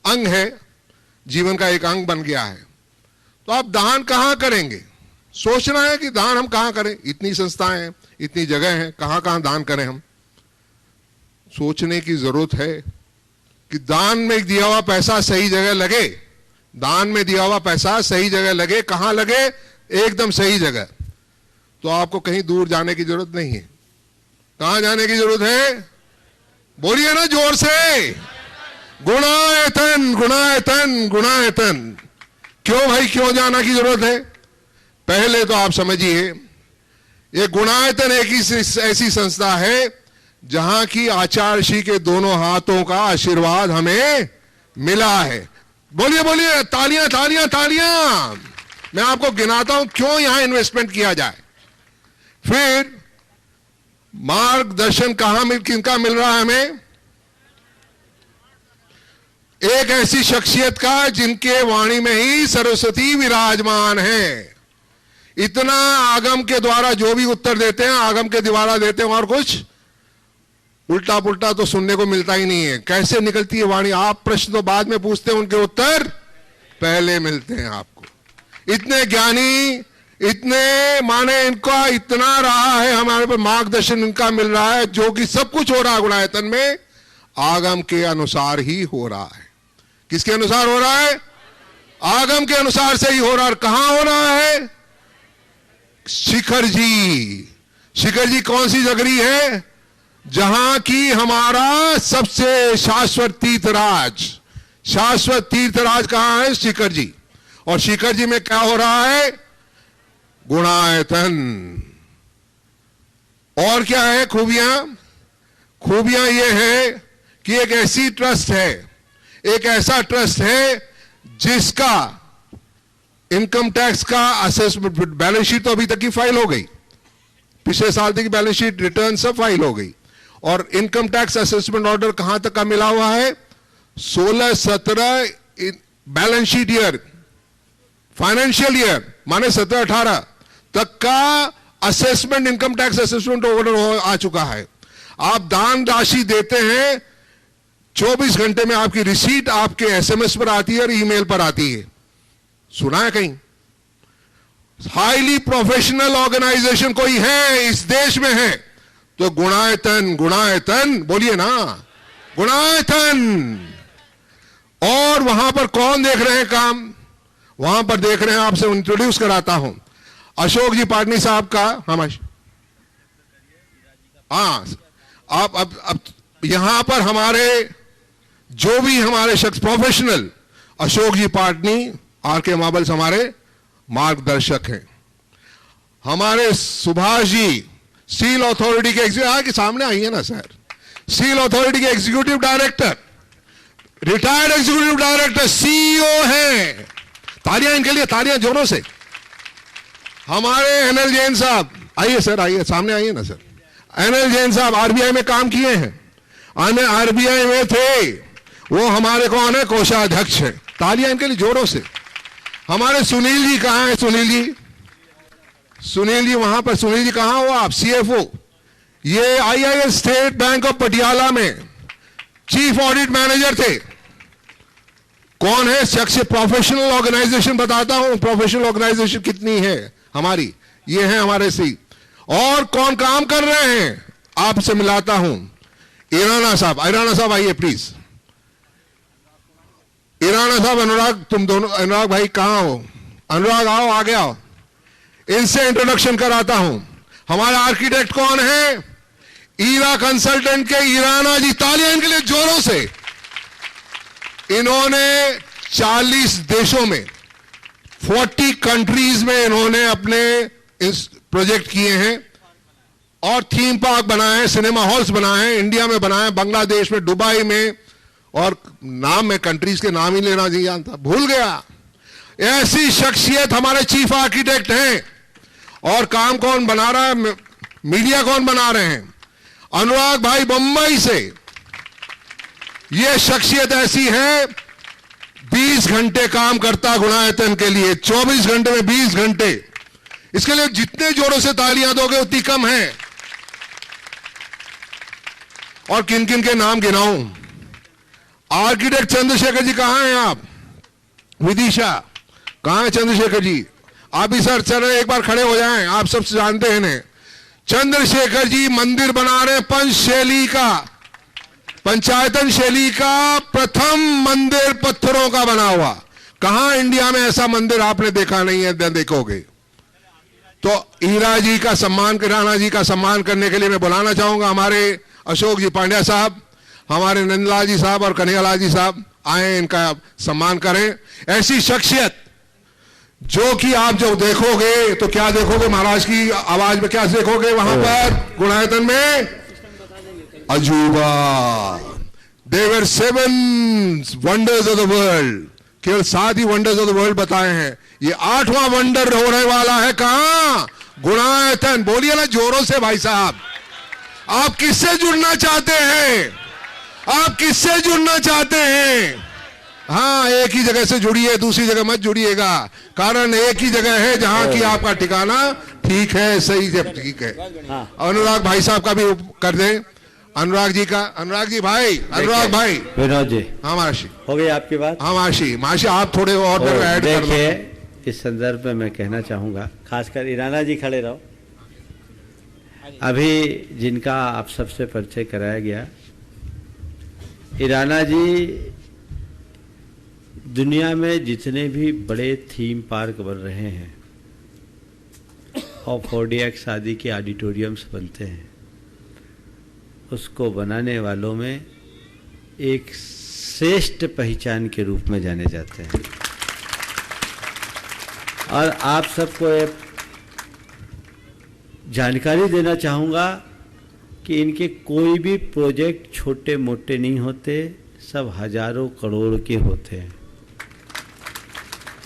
Speaker 13: अंग है, जीवन का एक अंग बन गया है। तो आप दान कहां करेंगे, सोचना है कि दान हम कहां करें। इतनी संस्थाएं हैं, इतनी जगह हैं, कहां कहां दान करें। हम सोचने की जरूरत है कि दान में दिया हुआ पैसा सही जगह लगे, दान में दिया हुआ पैसा सही जगह लगे। कहां लगे, एकदम सही जगह। तो आपको कहीं दूर जाने की जरूरत नहीं है। कहां जाने की जरूरत है, बोलिए ना जोर से, गुणायतन गुणायतन गुणायतन। क्यों भाई, क्यों जाना की जरूरत है? पहले तो आप समझिए ये गुणायतन एक ही ऐसी संस्था है जहां की आचार्य श्री के दोनों हाथों का आशीर्वाद हमें मिला है। बोलिए बोलिए, तालियां तालियां तालियां। मैं आपको गिनाता हूं क्यों यहां इन्वेस्टमेंट किया जाए। फिर मार्गदर्शन किनका मिल रहा है हमें? एक ऐसी शख्सियत का जिनके वाणी में ही सरस्वती विराजमान है। इतना आगम के द्वारा जो भी उत्तर देते हैं, आगम के द्वारा देते हैं, और कुछ उल्टा पुल्टा तो सुनने को मिलता ही नहीं है। कैसे निकलती है वाणी? आप प्रश्न तो बाद में पूछते हैं, उनके उत्तर पहले मिलते हैं आपको। इतने ज्ञानी, इतने माने इनका इतना रहा है, हमारे पर मार्गदर्शन इनका मिल रहा है, जो कि सब कुछ हो रहा है गुणायतन में आगम के अनुसार ही हो रहा है। किसके अनुसार हो रहा है? आगम के अनुसार से ही हो रहा है। कहां हो रहा है? शिखर जी। शिखर जी कौन सी नगरी है? जहां की हमारा सबसे शाश्वत तीर्थराज, शाश्वत तीर्थराज कहां है? शिखर जी। और शिखर जी में क्या हो रहा है? गुणायतन। और क्या है खूबियां? खूबियां ये है कि एक ऐसी ट्रस्ट है, एक ऐसा ट्रस्ट है जिसका इनकम टैक्स का असेसमेंट, बैलेंस शीट तो अभी तक की फाइल हो गई, पिछले साल तक की बैलेंस शीट, रिटर्न सब फाइल हो गई, और इनकम टैक्स असेसमेंट ऑर्डर कहां तक का मिला हुआ है? 16-17 balance sheet year, financial year माने 17-18 तक का assessment, income tax assessment order आ चुका है। आप दान राशि देते हैं, 24 घंटे में आपकी रिसीट आपके एसएमएस पर आती है और ईमेल पर आती है। सुना है कहीं? हाईली प्रोफेशनल ऑर्गेनाइजेशन कोई है इस देश में है तो गुणायतन। गुणायतन बोलिए ना, गुणायतन। और वहां पर कौन देख रहे हैं काम? वहां पर देख रहे हैं, आपसे इंट्रोड्यूस कराता हूं, अशोक जी पाटनी साहब का। हाँ, आप अब यहां पर हमारे जो भी हमारे शख्स प्रोफेशनल, अशोक जी पाटनी, आरके मार्बल्स हमारे मार्गदर्शक हैं। हमारे सुभाष जी स्टील अथॉरिटी के कि सामने आइए ना सर, स्टील अथॉरिटी के executive director, retired executive director, CEO हैं। तालियां इनके लिए, तालियां जोरों से। हमारे एनएल जैन साहब, आइए सर, आइए सामने आइए ना सर। एनएल जैन साहब आरबीआई में काम किए हैं, आरबीआई में थे वो, हमारे कौन है? कोषाध्यक्ष है। तालियां इनके लिए जोरों से। हमारे सुनील जी कहां है? सुनील जी, सुनील जी वहां पर। सुनील जी कहां हो आप? सीएफओ, ये IIS state bank of Patiala में चीफ ऑडिट मैनेजर थे। कौन है शख्स? प्रोफेशनल ऑर्गेनाइजेशन बताता हूं, प्रोफेशनल ऑर्गेनाइजेशन कितनी है हमारी, ये है हमारे सी। और कौन काम कर रहे हैं आपसे मिलाता हूं, ईराना साहब। ईराना साहब आइए प्लीज। ईराना साहब, अनुराग, तुम दोनों, अनुराग भाई कहां हो? अनुराग आओ, आगे आओ, इनसे इंट्रोडक्शन कराता हूं। हमारा आर्किटेक्ट कौन है? ईरा कंसल्टेंट के ईराना जी। तालियां इनके लिए जोरों से। इन्होंने 40 देशों में, 40 कंट्रीज में इन्होंने अपने प्रोजेक्ट किए हैं, और थीम पार्क बनाए हैं, सिनेमा हॉल्स बनाए हैं, इंडिया में बनाए हैं, बांग्लादेश में, दुबई में, और नाम में कंट्रीज के नाम ही लेना नहीं जानता, भूल गया। ऐसी शख्सियत हमारे चीफ आर्किटेक्ट हैं। और काम कौन बना रहा है? मीडिया कौन बना रहे हैं? अनुराग भाई बंबई से। यह शख्सियत ऐसी है, 20 घंटे काम करता गुणायतन के लिए, 24 घंटे में 20 घंटे। इसके लिए जितने जोरों से तालियां दोगे उतनी कम है। और किन किन के नाम गिनाऊं? आर्किटेक्ट चंद्रशेखर जी कहां हैं आप? विदिशा, कहां है चंद्रशेखर जी? आप भी सर चल एक बार खड़े हो जाएं, आप सब जानते हैं इन्हें। चंद्रशेखर जी मंदिर बना रहे हैं, पंचशैली का, पंचायतन शैली का प्रथम मंदिर पत्थरों का बना हुआ। कहां इंडिया में ऐसा मंदिर आपने देखा नहीं है, देखोगे तो। हीरा जी का सम्मान, राणा जी का सम्मान करने के लिए मैं बुलाना चाहूंगा हमारे अशोक जी पांड्या साहब, हमारे नंदलाल जी साहब और कन्हैयालाल जी साहब आए, इनका सम्मान करें। ऐसी शख्सियत जो कि आप जब देखोगे तो क्या देखोगे, महाराज की आवाज में क्या देखोगे वहां पर गुणायतन में? अजूबा। देवर 7 वंडर्स ऑफ द वर्ल्ड, केवल 7 ही वंडर्स ऑफ द वर्ल्ड बताए हैं। ये 8वां वंडर होने वाला है कहां? गुणायतन। बोलिए ना जोरों से भाई साहब। आप किससे जुड़ना चाहते हैं? आप किससे जुड़ना चाहते हैं? हाँ, एक ही जगह से जुड़िए, दूसरी जगह मत जुड़िएगा। कारण एक ही जगह है जहां की आपका ठिकाना ठीक है, सही से ठीक है। अनुराग भाई साहब का भी कर दें, अनुराग जी का। अनुराग जी भाई, अनुराग भाई,
Speaker 4: विनोद जी।
Speaker 13: हाँ माशी,
Speaker 4: हो गई आपकी बात?
Speaker 13: हाँ माशी, माशी आप थोड़े और ऐड कर
Speaker 4: देखिए, इस संदर्भ में मैं कहना चाहूंगा, खासकर ईराना जी खड़े रहो। अभी जिनका आप सबसे परिचय कराया गया, ईराना जी दुनिया में जितने भी बड़े थीम पार्क बन रहे हैं और 4DX आदि के ऑडिटोरियम्स बनते हैं, उसको बनाने वालों में एक श्रेष्ठ पहचान के रूप में जाने जाते हैं। और आप सबको एक जानकारी देना चाहूँगा कि इनके कोई भी प्रोजेक्ट छोटे मोटे नहीं होते, सब हजारों करोड़ के होते हैं।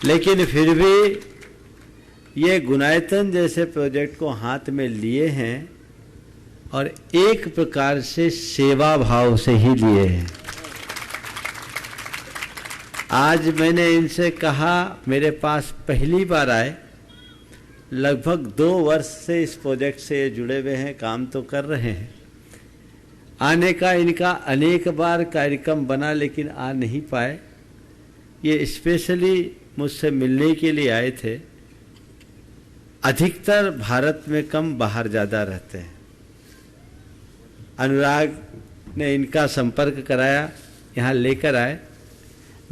Speaker 4: लेकिन फिर भी ये गुणायतन जैसे प्रोजेक्ट को हाथ में लिए हैं और एक प्रकार से सेवा भाव से ही लिए हैं। आज मैंने इनसे कहा, मेरे पास पहली बार आए, लगभग 2 वर्ष से इस प्रोजेक्ट से ये जुड़े हुए हैं, काम तो कर रहे हैं। आने का इनका अनेक बार कार्यक्रम बना लेकिन आ नहीं पाए। ये स्पेशली मुझसे मिलने के लिए आए थे। अधिकतर भारत में कम, बाहर ज़्यादा रहते हैं। अनुराग ने इनका संपर्क कराया, यहाँ लेकर आए।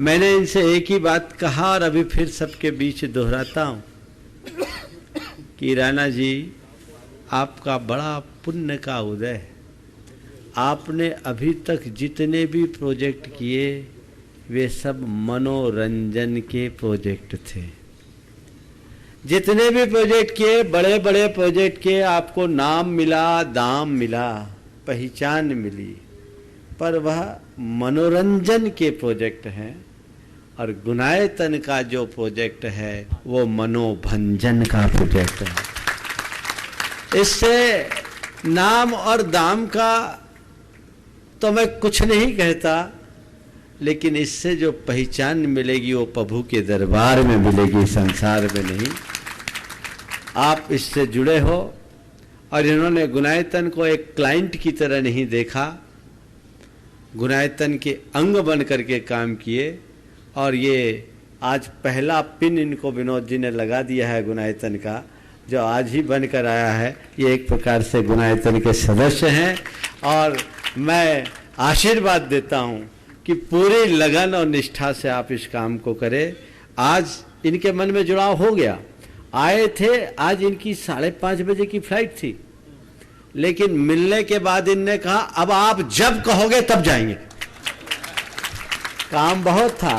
Speaker 4: मैंने इनसे एक ही बात कहा और अभी फिर सबके बीच दोहराता हूँ कि राणा जी, आपका बड़ा पुण्य का उदय है। आपने अभी तक जितने भी प्रोजेक्ट किए वे सब मनोरंजन के प्रोजेक्ट थे। जितने भी प्रोजेक्ट किए, बड़े बड़े प्रोजेक्ट किए, आपको नाम मिला, दाम मिला, पहचान मिली, पर वह मनोरंजन के प्रोजेक्ट हैं। और गुणायतन का जो प्रोजेक्ट है वो मनोभंजन का प्रोजेक्ट है। इससे नाम और दाम का तो मैं कुछ नहीं कहता, लेकिन इससे जो पहचान मिलेगी वो प्रभु के दरबार में मिलेगी, संसार में नहीं। आप इससे जुड़े हो और इन्होंने गुणायतन को एक क्लाइंट की तरह नहीं देखा, गुणायतन के अंग बन करके काम किए। और ये आज पहला पिन इनको विनोद जी ने लगा दिया है गुणायतन का, जो आज ही बनकर आया है। ये एक प्रकार से गुणायतन के सदस्य हैं और मैं आशीर्वाद देता हूँ कि पूरी लगन और निष्ठा से आप इस काम को करें। आज इनके मन में जुड़ाव हो गया। आए थे, आज इनकी 5:30 बजे की फ्लाइट थी, लेकिन मिलने के बाद इनने कहा अब आप जब कहोगे तब जाएंगे। काम बहुत था,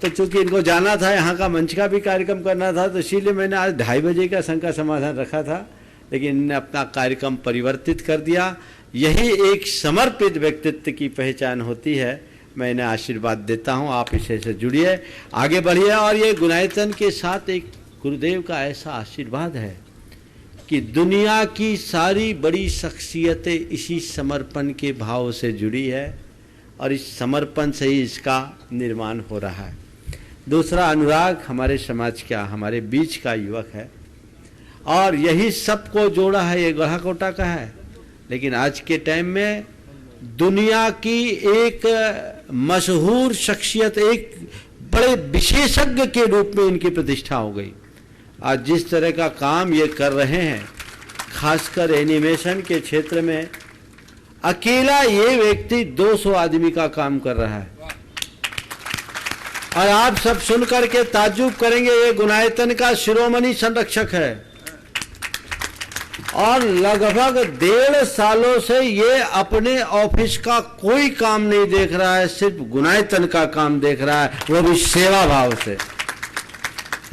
Speaker 4: तो चूंकि इनको जाना था, यहाँ का मंच का भी कार्यक्रम करना था, तो इसीलिए मैंने आज 2:30 बजे का शंका समाधान रखा था, लेकिन इन्होंने अपना कार्यक्रम परिवर्तित कर दिया। यही एक समर्पित व्यक्तित्व की पहचान होती है। मैं इन्हें आशीर्वाद देता हूँ, आप इसे से जुड़िए, आगे बढ़िए। और ये गुणायतन के साथ एक गुरुदेव का ऐसा आशीर्वाद है कि दुनिया की सारी बड़ी शख्सियतें इसी समर्पण के भाव से जुड़ी है और इस समर्पण से ही इसका निर्माण हो रहा है। दूसरा, अनुराग हमारे समाज का, हमारे बीच का युवक है और यही सबको जोड़ा है। ये गढ़ाकोटा का है, लेकिन आज के टाइम में दुनिया की एक मशहूर शख्सियत, एक बड़े विशेषज्ञ के रूप में इनकी प्रतिष्ठा हो गई। आज जिस तरह का काम ये कर रहे हैं, खासकर एनिमेशन के क्षेत्र में, अकेला ये व्यक्ति 200 आदमी का काम कर रहा है। और आप सब सुनकर के ताज्जुब करेंगे, ये गुणायतन का शिरोमणि संरक्षक है और लगभग 1.5 सालों से ये अपने ऑफिस का कोई काम नहीं देख रहा है, सिर्फ गुणायतन का काम देख रहा है, वो भी सेवा भाव से।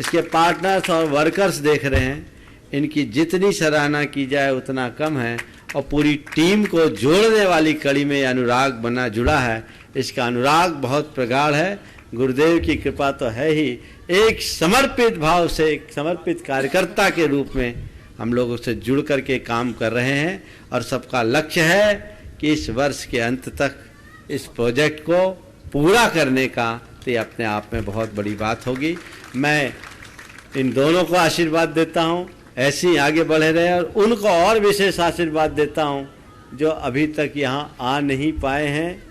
Speaker 4: इसके पार्टनर्स और वर्कर्स देख रहे हैं, इनकी जितनी सराहना की जाए उतना कम है। और पूरी टीम को जोड़ने वाली कड़ी में अनुराग बना जुड़ा है, इसका अनुराग बहुत प्रगाढ़ है। गुरुदेव की कृपा तो है ही, एक समर्पित भाव से, एक समर्पित कार्यकर्ता के रूप में हम लोग उससे जुड़ करके काम कर रहे हैं। और सबका लक्ष्य है कि इस वर्ष के अंत तक इस प्रोजेक्ट को पूरा करने का, तो ये अपने आप में बहुत बड़ी बात होगी। मैं इन दोनों को आशीर्वाद देता हूँ, ऐसे ही आगे बढ़े रहे, और उनको और विशेष आशीर्वाद देता हूँ जो अभी तक यहाँ आ नहीं पाए हैं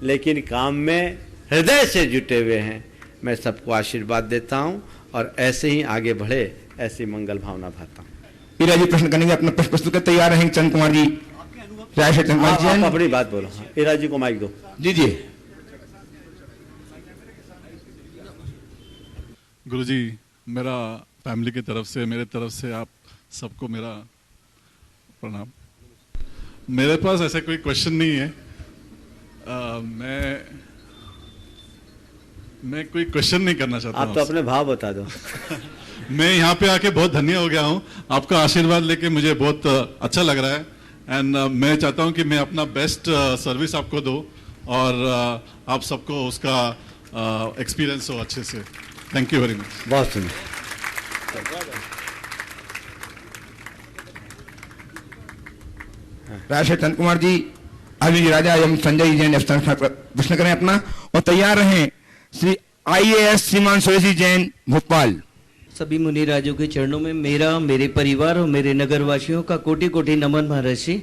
Speaker 4: लेकिन काम में हृदय से जुटे हुए हैं। मैं सबको आशीर्वाद देता हूँ और ऐसे ही आगे बढ़े, ऐसी मंगल भावना भाता हूँ।
Speaker 2: ईरा जी प्रश्न करेंगे, अपना प्रश्न प्रस्तुत कर तैयार रहेंगे। चंद कुमार जी, चंद कुमार जी,
Speaker 4: आप अपनी बात बोलो। हाँ, ईरा जी को माइक दो।
Speaker 2: जी।
Speaker 14: गुरुजी, मेरा फैमिली की तरफ से, मेरे तरफ से आप सबको मेरा प्रणाम। मेरे पास ऐसा कोई क्वेश्चन नहीं है, मैं कोई क्वेश्चन नहीं करना चाहता।
Speaker 4: आप तो अपने भाव बता दो।
Speaker 14: मैं यहाँ पे आके बहुत धन्य हो गया हूँ, आपका आशीर्वाद लेके मुझे बहुत अच्छा लग रहा है। एंड मैं चाहता हूँ कि मैं अपना बेस्ट सर्विस आपको दूँ और आप सबको उसका एक्सपीरियंस हो अच्छे से। Thank you very much.
Speaker 4: बहुत सुंदर।
Speaker 2: राष्ट्रीय चंद कुमार जी, अभी राजा एवं संजय जैन प्रश्न करें अपना, और तैयार रहें श्री IAS श्रीमान सुरेश जैन भोपाल।
Speaker 15: सभी मुनि राजों के चरणों में मेरा, मेरे परिवार और मेरे नगरवासियों का कोटि कोटि नमन। महर्षि,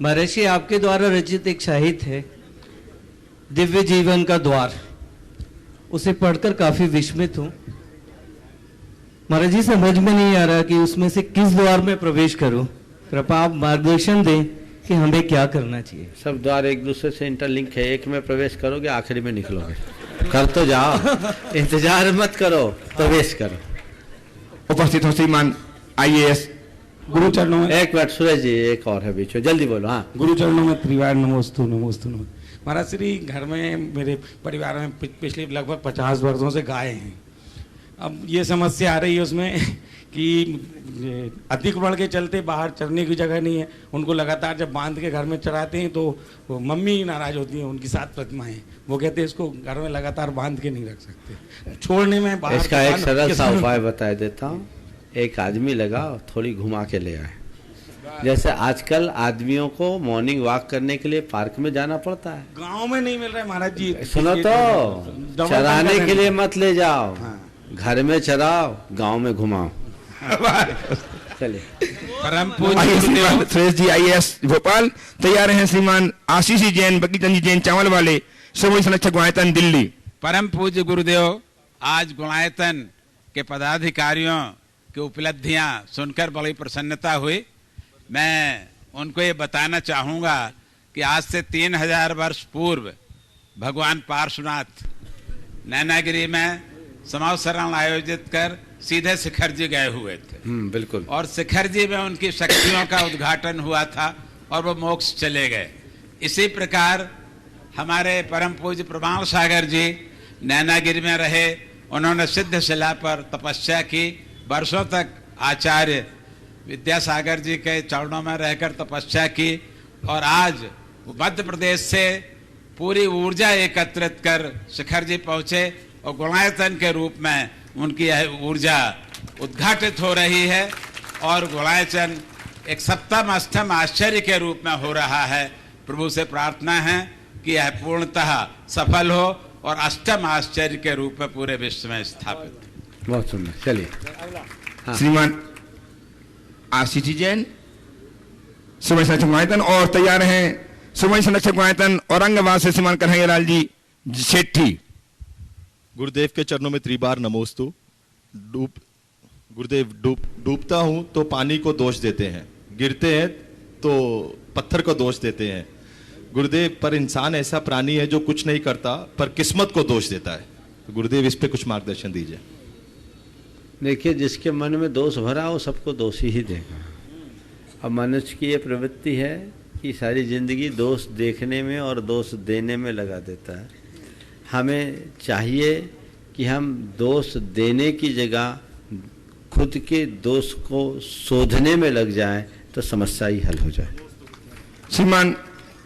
Speaker 15: महर्षि आपके द्वारा रचित एक साहित्य है दिव्य जीवन का द्वार, उसे पढ़कर काफी विस्मित हूँ। महाराज जी, समझ में नहीं आ रहा कि उसमें से किस द्वार में प्रवेश करूं। कृपया आप मार्गदर्शन दें कि हमें क्या करना चाहिए।
Speaker 4: सब द्वार एक दूसरे से इंटरलिंक है, एक में प्रवेश करोगे आखिरी में निकलोगे। कर तो जाओ, इंतजार मत करो, प्रवेश करो।
Speaker 2: उपस्थित हो श्रीमान IAS।
Speaker 16: गुरु चरणों में
Speaker 4: एक मिनट सुरेश जी, एक और है बीच में, जल्दी बोलो। हाँ,
Speaker 16: गुरु चरणों में त्रिवार नमोस्तु नमोस्तु नमो। महाराज श्री, घर में मेरे परिवार में पिछले लगभग 50 वर्षों से गाय हैं। अब ये समस्या आ रही है उसमें कि अतिक्रमण के चलते बाहर चरने की जगह नहीं है। उनको लगातार जब बांध के घर में चराते हैं तो मम्मी नाराज होती हैं, उनकी 7 प्रतिमाएं, वो कहते हैं इसको घर में लगातार बांध के नहीं रख सकते, छोड़ने में बाहर।
Speaker 4: इसका एक सरल सा उपाय बता देता हूँ। एक आदमी लगाओ, थोड़ी घुमा के ले आए। जैसे आजकल आदमियों को मॉर्निंग वॉक करने के लिए पार्क में जाना पड़ता है,
Speaker 16: गाँव में नहीं मिल रहा है महाराज जी।
Speaker 4: सुनो तो, चराने के लिए मत ले जाओ, घर में चराओ, गांव में घुमाओ। चलिए।
Speaker 2: परम पूज्य सुरेश जी IAS भोपाल। तैयार हैं श्रीमान आशीष जैन, बकीचंद जैन चावल वाले, समूह संरक्षक गुणायतन दिल्ली।
Speaker 17: परम पूज्य गुरुदेव, आज गुणायतन के पदाधिकारियों की उपलब्धियां सुनकर बड़ी प्रसन्नता हुई। मैं उनको ये बताना चाहूँगा कि आज से 3000 वर्ष पूर्व भगवान पार्श्वनाथ नैनागिरी में समावसरण आयोजित कर सीधे शिखर जी गए हुए थे।
Speaker 4: बिल्कुल।
Speaker 17: और शिखर जी में उनकी शक्तियों का उद्घाटन हुआ था और वो मोक्ष चले गए। इसी प्रकार हमारे परम पूज्य प्रमाण सागर जी नैनागिरी में रहे, उन्होंने सिद्ध शिला पर तपस्या की, वर्षों तक आचार्य विद्यासागर जी के चरणों में रहकर तपस्या की, और आज मध्य प्रदेश से पूरी ऊर्जा एकत्रित कर शिखर जी पहुंचे और गुणायतन के रूप में उनकी यह ऊर्जा उद्घाटित हो रही है और गुणायतन एक सप्तम अष्टम आश्चर्य के रूप में हो रहा है। प्रभु से प्रार्थना है कि यह पूर्णतः सफल हो और अष्टम आश्चर्य के रूप में पूरे विश्व में स्थापित।
Speaker 4: बहुत सुंदर। चलिए।
Speaker 2: हाँ। श्रीमान आशीष जैन, सुबह संरक्षक गुणायतन, और तैयार हैं सुबह संरक्षक गुणायतन औरंगाबाद से श्रीमान कन्हैया लाल जी सेठी।
Speaker 18: गुरुदेव के चरणों में त्रिबार नमोस्तु। गुरुदेव, डूबता हूं तो पानी को दोष देते हैं, गिरते हैं तो पत्थर को दोष देते हैं। गुरुदेव, पर इंसान ऐसा प्राणी है जो कुछ नहीं करता पर किस्मत को दोष देता है। तो गुरुदेव, इस पे कुछ मार्गदर्शन दीजिए।
Speaker 4: देखिए, जिसके मन में दोष भरा हो सबको दोषी ही देगा। अब मनुष्य की ये प्रवृत्ति है कि सारी जिंदगी दोष देखने में और दोष देने में लगा देता है। हमें चाहिए कि हम दोष देने की जगह खुद के दोष को शोधने में लग जाएं तो समस्या ही हल हो जाए।
Speaker 2: श्रीमान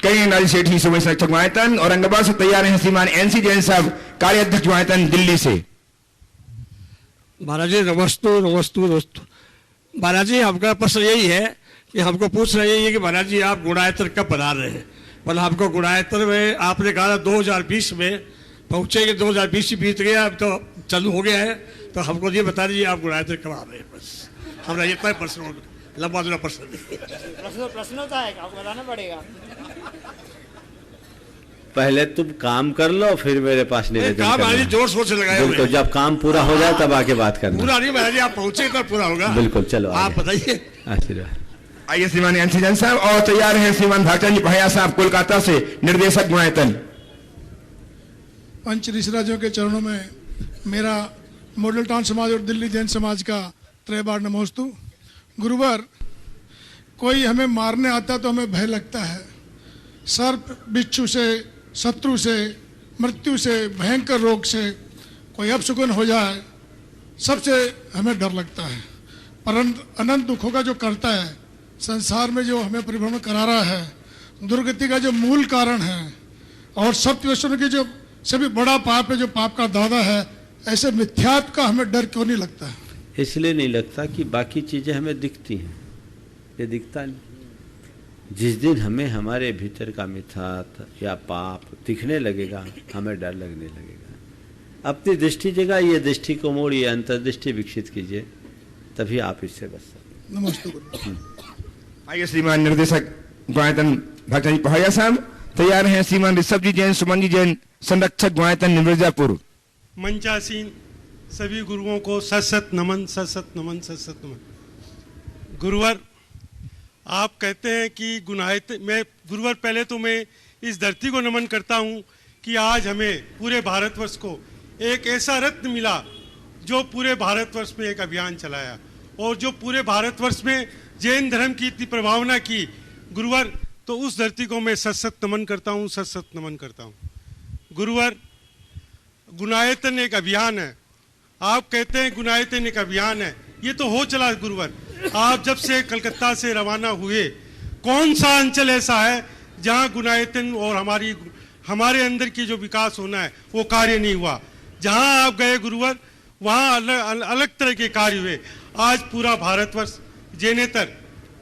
Speaker 2: कई नारी सेठी सुबह संरक्षक गुणायतन, औरंगाबाद से तैयार हैं श्रीमान एनसी जैन साहब, कार्याध्यक्ष गुणायतन, दिल्ली से।
Speaker 19: महाराज जी नमस्तु नमस्तु नमस्तु। महाराज जी आपका प्रश्न यही है कि हमको पूछ रहे हैं कि महाराज जी आप गुणायतन कब बना रहे हैं? मतलब हमको गुणायतन में आपने कहा 2020 में पहुंचेंगे, 2020 बीत गया, अब तो चालू हो गया है, तो हमको ये बता दीजिए आप गुणायतन कब आ रहे हैं? बस हमारा ये कोई प्रश्न हो, लंबा चौड़ा प्रश्न
Speaker 20: प्रश्न होता है, आपको बताना पड़ेगा।
Speaker 4: पहले तुम काम कर लो फिर मेरे पास निवेदन
Speaker 19: काम आज जोर शोर से लगाए हुए।
Speaker 4: बिल्कुल, जब काम पूरा हो जाए तब आके बात करना।
Speaker 19: पूरा नहीं महाराज जी, आप पहुंचे तब पूरा होगा।
Speaker 4: बिल्कुल, चलो
Speaker 19: आप बताइए।
Speaker 4: आशीर्वाद।
Speaker 2: आइए श्रीमान एनसी जैन साहब, और तैयार हैं श्रीमान भागचंद जी पहाया साहब, कोलकाता से, निर्देशक गुणायतन।
Speaker 21: पंच ऋषिराजों के चरणों में मेरा मॉडल टाउन समाज और दिल्ली जैन समाज का त्रैबार नमोस्तु। गुरुवर, कोई हमें मारने आता तो हमें भय लगता है, सर्प बिच्छू से, शत्रु से, मृत्यु से, भयंकर रोग से कोई अपशकुन हो जाए, सबसे हमें डर लगता है। परंतु अनंत दुखों का जो करता है, संसार में जो हमें परिभ्रमण करा रहा है, दुर्गति का जो मूल कारण है, और सप्तव्यसनों की जो सभी बड़ा पाप है, जो पाप का दादा है, ऐसे मिथ्यात्व का हमें डर क्यों नहीं लगता है?
Speaker 4: इसलिए नहीं लगता कि बाकी चीजें हमें दिखती हैं, ये दिखता नहीं। जिस दिन हमें हमारे भीतर का मिथ्यात्व या पाप दिखने लगेगा, हमें डर लगने लगेगा। अपनी दृष्टि जगह ये दृष्टि को मोड़िए, अंतर्दृष्टि विकसित कीजिए, तभी आप इससे बच सकते।
Speaker 21: नमस्ते।
Speaker 2: आइए श्रीमान निर्देशक गुणायतन भागचंद जी पहाड़िया साहब, तैयार हैं श्रीमान ऋषभ जी जैन, सुमन जी जैन, संरक्षक गुणायतन, मिर्जापुर।
Speaker 22: मंचासीन सभी गुरुओं को सत सत नमन, सत सत नमन, सत सत नमन। गुरुवर, आप कहते हैं कि गुणायतन, मैं गुरुवर पहले तो मैं इस धरती को नमन करता हूं कि आज हमें पूरे भारतवर्ष को एक ऐसा रत्न मिला जो पूरे भारतवर्ष में एक अभियान चलाया, और जो पूरे भारतवर्ष में जैन धर्म की इतनी प्रभावना की। गुरुवर, तो उस धरती को मैं सत सत नमन करता हूँ, सत सत नमन करता हूँ। गुरुवर, गुणायतन एक अभियान है, आप कहते हैं गुणायतन एक अभियान है, ये तो हो चला गुरुवर। आप जब से कलकत्ता से रवाना हुए, कौन सा अंचल ऐसा है जहाँ गुणायतन और हमारे अंदर की जो विकास होना है वो कार्य नहीं हुआ? जहाँ आप गए गुरुवर, वहाँ अलग तरह के कार्य हुए। आज पूरा भारतवर्ष जैनेतर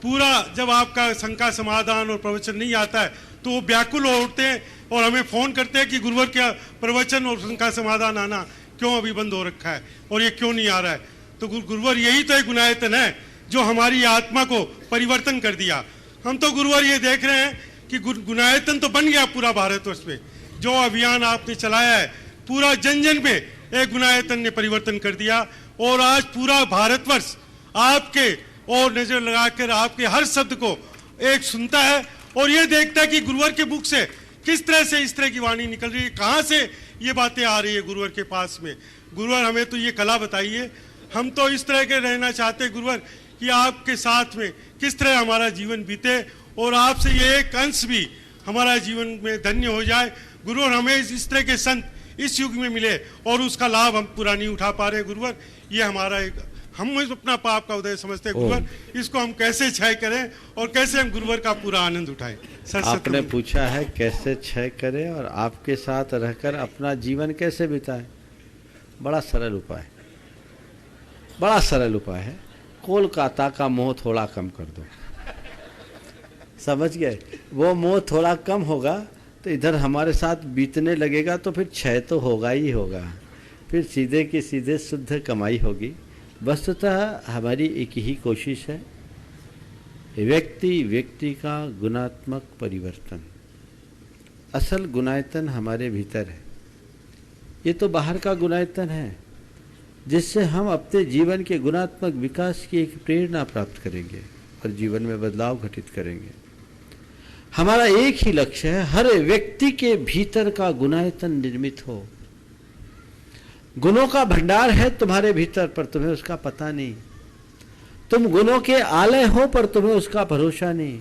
Speaker 22: पूरा, जब आपका शंका समाधान और प्रवचन नहीं आता है तो वो व्याकुल हो उठते हैं और हमें फोन करते हैं कि गुरुवर क्या प्रवचन और शंका समाधान आना क्यों अभी बंद हो रखा है और ये क्यों नहीं आ रहा है? तो गुरुवर, यही तो एक गुणायतन है जो हमारी आत्मा को परिवर्तन कर दिया। हम तो गुरुवर ये देख रहे हैं कि गुणायतन तो बन गया पूरा भारतवर्ष में। जो अभियान आपने चलाया है, पूरा जन जन में एक गुणायतन ने परिवर्तन कर दिया, और आज पूरा भारतवर्ष आपके और नजर लगाकर आपके हर शब्द को एक सुनता है और ये देखता है कि गुरुवर के मुख से किस तरह से इस तरह की वाणी निकल रही है, कहाँ से ये बातें आ रही है गुरुवर के पास में। गुरुवर, हमें तो ये कला बताइए, हम तो इस तरह के रहना चाहते हैं गुरुवर कि आपके साथ में किस तरह हमारा जीवन बीते और आपसे ये एक अंश भी हमारा जीवन में धन्य हो जाए। गुरुवर, हमें इस तरह के संत इस युग में मिले और उसका लाभ हम पूरा नहीं उठा पा रहे गुरुवर। ये हमारा एक, हम अपना पाप का उदय समझते हैं गुरुवर, इसको हम कैसे क्षय करें और कैसे हम गुरुवर का पूरा आनंद उठाएं?
Speaker 4: आपने पूछा है कैसे क्षय करें और आपके साथ रहकर अपना जीवन कैसे बिताएं। बड़ा सरल उपाय, बड़ा सरल उपाय है। कोलकाता का मोह थोड़ा कम कर दो, समझ गए? वो मोह थोड़ा कम होगा तो इधर हमारे साथ बीतने लगेगा, तो फिर क्षय तो होगा ही होगा, फिर सीधे की सीधे शुद्ध कमाई होगी। वस्तुतः हमारी एक ही कोशिश है, व्यक्ति का गुणात्मक परिवर्तन। असल गुणायतन हमारे भीतर है, ये तो बाहर का गुणायतन है जिससे हम अपने जीवन के गुणात्मक विकास की एक प्रेरणा प्राप्त करेंगे और जीवन में बदलाव घटित करेंगे। हमारा एक ही लक्ष्य है, हर व्यक्ति के भीतर का गुणायतन निर्मित हो। गुणों का भंडार है तुम्हारे भीतर, पर तुम्हें उसका पता नहीं। तुम गुणों के आलय हो पर तुम्हें उसका भरोसा नहीं।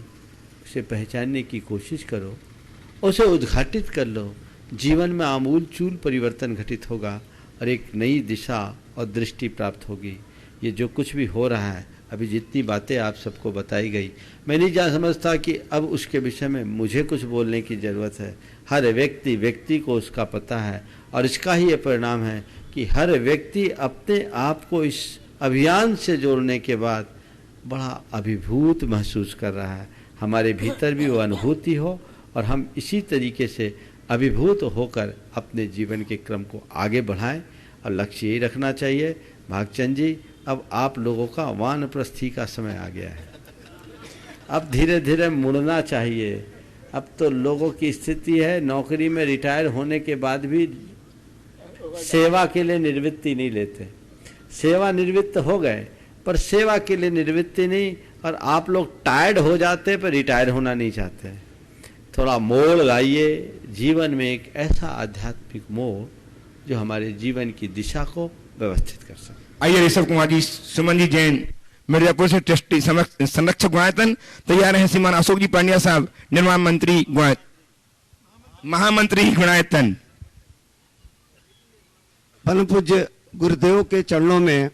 Speaker 4: उसे पहचानने की कोशिश करो, उसे उद्घाटित कर लो, जीवन में आमूल चूल परिवर्तन घटित होगा और एक नई दिशा और दृष्टि प्राप्त होगी। ये जो कुछ भी हो रहा है, अभी जितनी बातें आप सबको बताई गई, मैं नहीं जा समझता कि अब उसके विषय में मुझे कुछ बोलने की ज़रूरत है। हर व्यक्ति को उसका पता है, और इसका ही ये परिणाम है कि हर व्यक्ति अपने आप को इस अभियान से जोड़ने के बाद बड़ा अभिभूत महसूस कर रहा है। हमारे भीतर भी वो अनुभूति हो और हम इसी तरीके से अभिभूत होकर अपने जीवन के क्रम को आगे बढ़ाएं, और लक्ष्य यही रखना चाहिए। भागचंद जी, अब आप लोगों का वानप्रस्थी का समय आ गया है। अब धीरे धीरे मुड़ना चाहिए। अब तो लोगों की स्थिति है, नौकरी में रिटायर होने के बाद भी सेवा के लिए निवृत्ति नहीं लेते। सेवा निवृत्त हो गए पर सेवा के लिए निवृत्ति नहीं, और आप लोग टायर्ड हो जाते पर रिटायर होना नहीं चाहते। थोड़ा मोड़ लाइए जीवन में, एक ऐसा आध्यात्मिक मोड़ जो हमारे जीवन की दिशा को व्यवस्थित कर सके।
Speaker 2: आइए ऋषभ कुमार जी, सुमन जी जैन मिर्जापुर से ट्रस्टी संरक्षक गुणायतन तैयार हैं। श्रीमान अशोक जी पांड्या साहब, निर्माण मंत्री महामंत्री गुणायतन।
Speaker 1: परम पूज्य गुरुदेव के चरणों में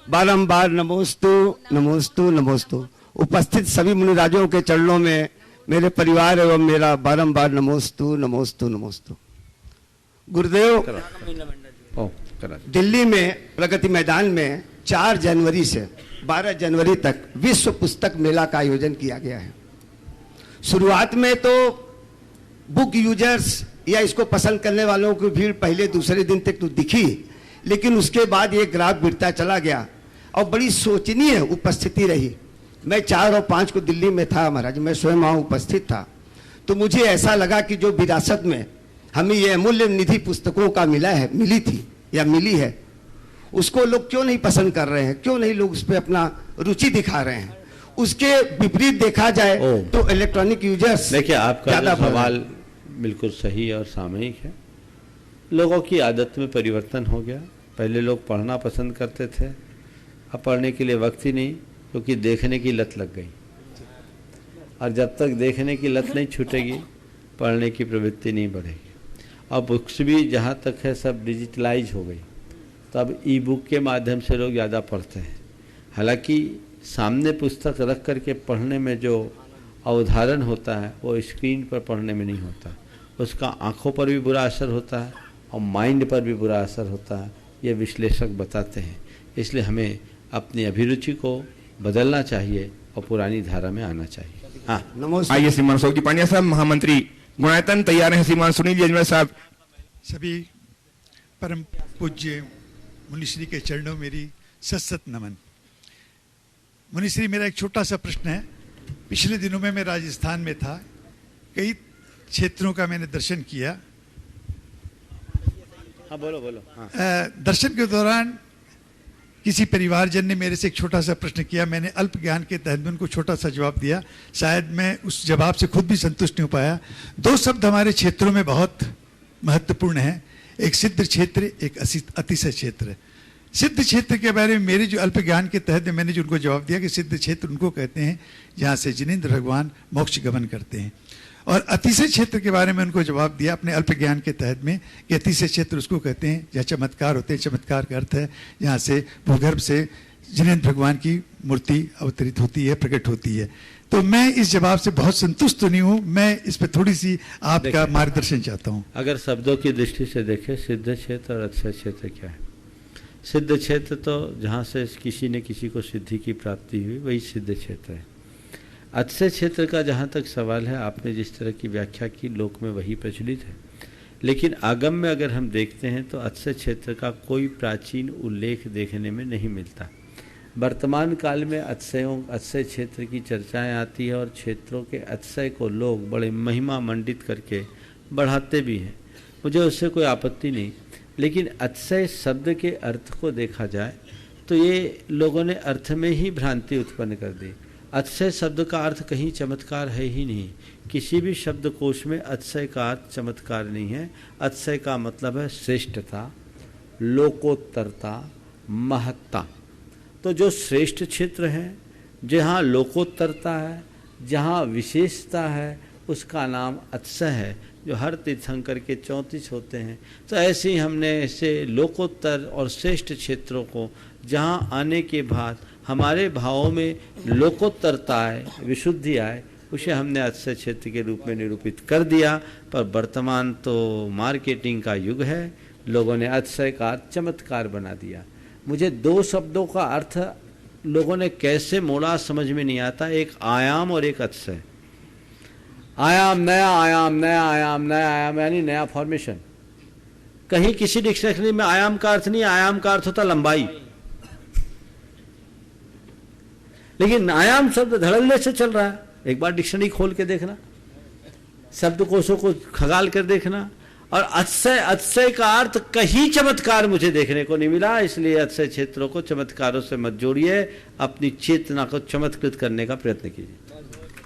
Speaker 1: बारंबार नमोस्तु नमोस्तु नमोस्तु। उपस्थित सभी मुनिराजों के चरणों में मेरे परिवार एवं मेरा बारंबार नमोस्तु नमोस्तु नमोस्तु। गुरुदेव, दिल्ली में प्रगति मैदान में 4 जनवरी से 12 जनवरी तक विश्व पुस्तक मेला का आयोजन किया गया है। शुरुआत में तो बुक यूजर्स या इसको पसंद करने वालों की भीड़ पहले दूसरे दिन तक तो दिखी, लेकिन उसके बाद ये ग्राफ गिरता चला गया और बड़ी शोचनीय उपस्थिति रही। मैं 4 और 5 को दिल्ली में था महाराज, मैं स्वयं वहाँ उपस्थित था। तो मुझे ऐसा लगा कि जो विरासत में हमें ये अमूल्य निधि पुस्तकों का मिली थी या मिली है, उसको लोग क्यों नहीं पसंद कर रहे हैं, क्यों नहीं लोग उस पर अपना रुचि दिखा रहे हैं। उसके विपरीत देखा जाए तो इलेक्ट्रॉनिक यूजर्स।
Speaker 4: देखिए, आपका जो सवाल बिल्कुल सही और सामयिक है। लोगों की आदत में परिवर्तन हो गया। पहले लोग पढ़ना पसंद करते थे, अब पढ़ने के लिए वक्त ही नहीं, क्योंकि देखने की लत लग गई। और जब तक देखने की लत नहीं छूटेगी, पढ़ने की प्रवृत्ति नहीं बढ़ेगी। और बुक्स भी जहाँ तक है सब डिजिटलाइज हो गई, तो अब ई बुक के माध्यम से लोग ज़्यादा पढ़ते हैं। हालांकि सामने पुस्तक रख करके पढ़ने में जो अवधारण होता है वो स्क्रीन पर पढ़ने में नहीं होता। उसका आँखों पर भी बुरा असर होता है और माइंड पर भी बुरा असर होता है, ये विश्लेषक बताते हैं। इसलिए हमें अपनी अभिरुचि को बदलना चाहिए और पुरानी धारा में आना चाहिए। हाँ,
Speaker 2: आइए श्रीमान अशोक जी पांड्या साहब, महामंत्री गुणायतन तैयार हैं। श्रीमान सुनील जी अजमेर साहब।
Speaker 3: सभी परम पूज्य मुनिश्री के चरणों मेरी सत नमन। मुनिश्री, मेरा एक छोटा सा प्रश्न है। पिछले दिनों में मैं राजस्थान में था, कई क्षेत्रों का मैंने दर्शन किया।
Speaker 4: हाँ, बोलो बोलो। हाँ।
Speaker 3: दर्शन के दौरान किसी परिवारजन ने मेरे से एक छोटा सा प्रश्न किया। मैंने अल्प ज्ञान के तहत में उनको छोटा सा जवाब दिया। शायद मैं उस जवाब से खुद भी संतुष्ट नहीं हो पाया। 2 शब्द हमारे क्षेत्रों में बहुत महत्वपूर्ण है, एक सिद्ध क्षेत्र, एक अतिशय क्षेत्र। सिद्ध क्षेत्र के बारे में मेरे जो अल्प ज्ञान के तहत में मैंने जो उनको जवाब दिया कि सिद्ध क्षेत्र उनको कहते हैं जहाँ से जिनेंद्र भगवान मोक्ष गमन करते हैं। और अतिशय क्षेत्र के बारे में उनको जवाब दिया अपने अल्प ज्ञान के तहत में कि अतिशय क्षेत्र उसको कहते हैं जहाँ चमत्कार होते हैं। चमत्कार का अर्थ है जहाँ से भूगर्भ से जिनेंद्र भगवान की मूर्ति अवतरित होती है, प्रकट होती है। तो मैं इस जवाब से बहुत संतुष्ट नहीं हूँ। मैं इस पर थोड़ी सी आपका मार्गदर्शन चाहता हूँ।
Speaker 4: अगर शब्दों की दृष्टि से देखें, सिद्ध क्षेत्र और अतिशय क्षेत्र क्या है? सिद्ध क्षेत्र तो जहाँ से किसी ने किसी को सिद्धि की प्राप्ति हुई, वही सिद्ध क्षेत्र है। अतिशय क्षेत्र का जहाँ तक सवाल है, आपने जिस तरह की व्याख्या की, लोक में वही प्रचलित है। लेकिन आगम में अगर हम देखते हैं तो अतिशय क्षेत्र का कोई प्राचीन उल्लेख देखने में नहीं मिलता। वर्तमान काल में अतिशय क्षेत्र की चर्चाएं आती है और क्षेत्रों के अतिशय को लोग बड़े महिमा मंडित करके बढ़ाते भी हैं। मुझे उससे कोई आपत्ति नहीं, लेकिन अतिशय शब्द के अर्थ को देखा जाए तो ये लोगों ने अर्थ में ही भ्रांति उत्पन्न कर दी। अतिशय शब्द का अर्थ कहीं चमत्कार है ही नहीं। किसी भी शब्दकोश में अतिशय का अर्थ चमत्कार नहीं है। अतिशय का मतलब है श्रेष्ठता, लोकोत्तरता, महत्ता। तो जो श्रेष्ठ क्षेत्र है, जहाँ लोकोत्तरता है, जहाँ विशेषता है, उसका नाम अत्सय है, जो हर तीर्थंकर के 34 होते हैं। तो ऐसे ही हमने ऐसे लोकोत्तर और श्रेष्ठ क्षेत्रों को जहाँ आने के बाद हमारे भावों में लोकोत्तरता आए, विशुद्धि आए, उसे हमने अत्सय क्षेत्र के रूप में निरूपित कर दिया। पर वर्तमान तो मार्केटिंग का युग है, लोगों ने अत्सय का चमत्कार बना दिया। मुझे 2 शब्दों का अर्थ लोगों ने कैसे मोड़ा समझ में नहीं आता, एक आयाम और एक अत्सय। आयाम नया आयाम, नया आयाम, नया आयाम यानी नया फॉर्मेशन। कहीं किसी डिक्शनरी में आयाम का अर्थ नहीं, आयाम का अर्थ होता लंबाई। लेकिन आयाम शब्द धड़ल्ले से चल रहा है। एक बार डिक्शनरी खोल के देखना, शब्दकोशों को खगाल कर देखना। और अत्सय, अत्सय का अर्थ कहीं चमत्कार मुझे देखने को नहीं मिला। इसलिए अत्सय क्षेत्रों को चमत्कारों से मत जोड़िए, अपनी चेतना को चमत्कृत करने का प्रयत्न कीजिए।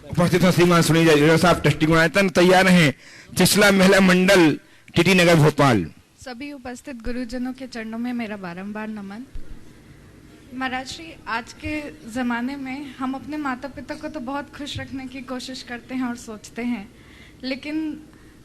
Speaker 2: उपस्थित हैं श्रीमान सुनील जयदेव साहब, ट्रस्टी गुणायतन तैयार हैं, चिसला महिला मंडल, टीटी नगर, भोपाल।
Speaker 5: सभी उपस्थित गुरुजनों के चरणों में मेरा बारंबार नमन। महाराज श्री, आज के ज़माने में हम अपने माता पिता को तो बहुत खुश रखने की कोशिश करते हैं और सोचते हैं, लेकिन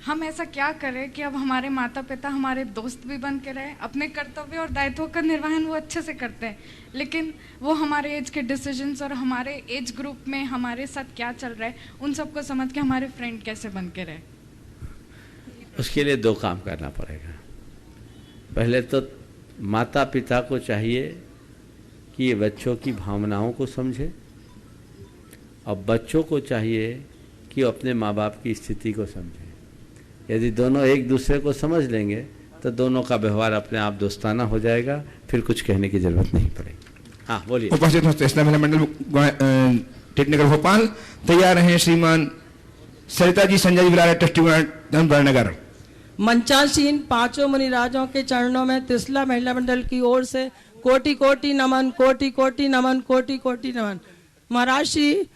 Speaker 5: हम ऐसा क्या करें कि अब हमारे माता पिता हमारे दोस्त भी बन के रहे, अपने कर्तव्य और दायित्वों का निर्वहन वो अच्छे से करते हैं, लेकिन वो हमारे एज के डिसीजंस और हमारे एज ग्रुप में हमारे साथ क्या चल रहा है उन सबको समझ के हमारे फ्रेंड कैसे बन के रहे।
Speaker 4: उसके लिए 2 काम करना पड़ेगा। पहले तो माता पिता को चाहिए कि ये बच्चों की भावनाओं को समझे, और बच्चों को चाहिए कि वो अपने माँ बाप की स्थिति को समझे। यदि दोनों एक दूसरे को समझ लेंगे तो दोनों का व्यवहार अपने आप दोस्ताना हो जाएगा, फिर कुछ कहने की जरूरत नहीं पड़ेगी। हाँ बोलिए।
Speaker 2: उपस्थित हैं महिला मंडल, टीटी नगर, भोपाल, तैयार हैं श्रीमान सरिता जी, संजय जी बिलारे, ट्रस्टी नगर।
Speaker 6: मंचासीन 5 मुनिराजों के चरणों में त्रिशला महिला मंडल की ओर से कोटि कोटि नमन, कोटि कोटि नमन, कोटि कोटि नमन। महाराज श्री,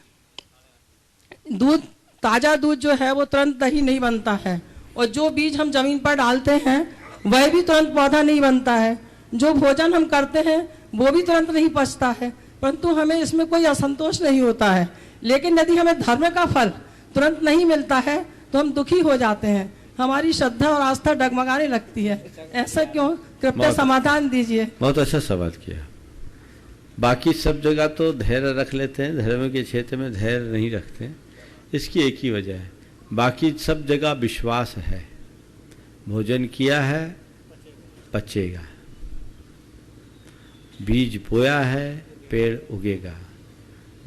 Speaker 6: दूध, ताज़ा दूध जो है वो तुरंत दही नहीं बनता है, और जो बीज हम जमीन पर डालते हैं वह भी तुरंत पौधा नहीं बनता है। जो भोजन हम करते हैं वो भी तुरंत नहीं पचता है, परंतु हमें इसमें कोई असंतोष नहीं होता है। लेकिन यदि हमें धर्म का फल तुरंत नहीं मिलता है तो हम दुखी हो जाते हैं, हमारी श्रद्धा और आस्था डगमगाने लगती है। ऐसा क्यों? कृपया समाधान दीजिए।
Speaker 4: बहुत अच्छा सवाल किया। बाकी सब जगह तो धैर्य रख लेते हैं, धर्म के क्षेत्र में धैर्य नहीं रखते। इसकी एक ही वजह है, बाकी सब जगह विश्वास है। भोजन किया है, पचेगा। बीज बोया है, पेड़ उगेगा।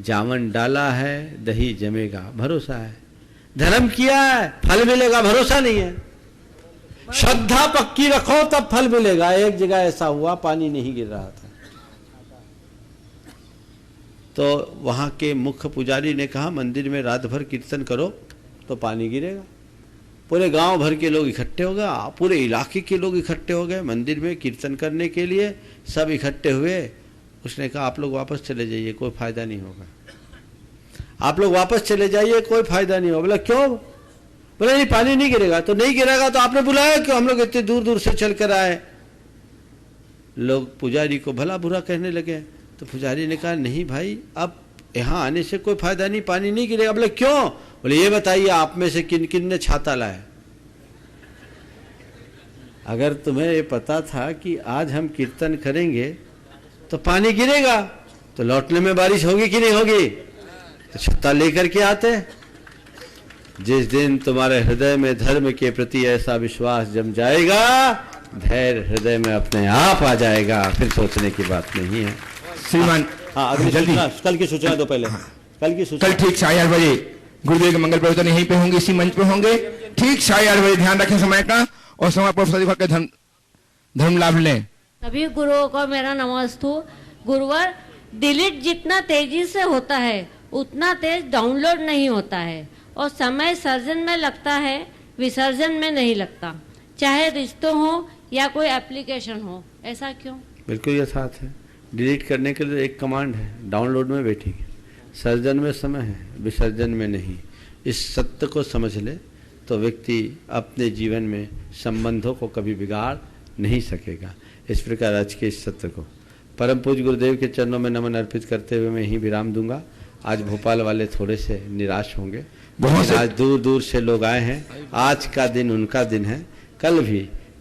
Speaker 4: जावन डाला है, दही जमेगा, भरोसा है। धर्म किया है, फल मिलेगा, भरोसा नहीं है। श्रद्धा पक्की रखो तब फल मिलेगा। एक जगह ऐसा हुआ, पानी नहीं गिर रहा था, तो वहाँ के मुख्य पुजारी ने कहा मंदिर में रात भर कीर्तन करो तो पानी गिरेगा। पूरे गांव भर के लोग इकट्ठे हो गए, पूरे इलाके के लोग इकट्ठे हो गए मंदिर में कीर्तन करने के लिए। सब इकट्ठे हुए। उसने कहा आप लोग वापस चले जाइए, कोई फायदा नहीं होगा। आप लोग वापस चले जाइए, कोई फायदा नहीं होगा। बोला क्यों? बोला नहीं, पानी नहीं गिरेगा। तो नहीं गिरेगा तो आपने बुलाया क्यों? हम लोग इतने दूर दूर से चल कर आए। लोग पुजारी को भला बुरा कहने लगे। तो पुजारी ने कहा नहीं भाई, अब यहाँ आने से कोई फायदा नहीं, पानी नहीं गिरेगा। बोले क्यों? बोले ये बताइए आप में से किन किन ने छाता लाया? अगर तुम्हें ये पता था कि आज हम कीर्तन करेंगे तो पानी गिरेगा, तो लौटने में बारिश होगी कि नहीं होगी? तो छत्ता लेकर के आते। जिस दिन तुम्हारे हृदय में धर्म के प्रति ऐसा विश्वास जम जाएगा, धैर्य हृदय में अपने आप आ जाएगा, फिर सोचने की बात नहीं है।
Speaker 2: श्रीमान,
Speaker 4: हाँ अगली सूचना, कल की सूचना दो पहले। कल की सूचना
Speaker 2: कल ठीक 8:30 बजे गुरुदेव के मंगल प्रवचन यहीं पे होंगे, इसी मंच पे होंगे। ठीक 8:30 बजे, ध्यान रखें समय का, और समय पर धर्म लाभ लें।
Speaker 23: सभी गुरुओं को मेरा नमस्तु। गुरुवर, डिलीट जितना तेजी से होता है उतना तेज डाउनलोड नहीं होता है, और समय सर्जन में लगता है, विसर्जन में नहीं लगता, चाहे रिश्तों हो या कोई एप्लीकेशन हो। ऐसा क्यों?
Speaker 4: बिल्कुल यथार्थ है। डिलीट करने के लिए एक कमांड है, डाउनलोड में बैठेगी। सर्जन में समय है, विसर्जन में नहीं। इस सत्य को समझ ले तो व्यक्ति अपने जीवन में संबंधों को कभी बिगाड़ नहीं सकेगा। इस प्रकार आज के इस सत्य को परम पूज्य गुरुदेव के चरणों में नमन अर्पित करते हुए मैं यहीं विराम दूंगा। आज भोपाल वाले थोड़े से निराश होंगे, लेकिन आज दूर दूर से लोग आए हैं। आज का दिन उनका दिन है।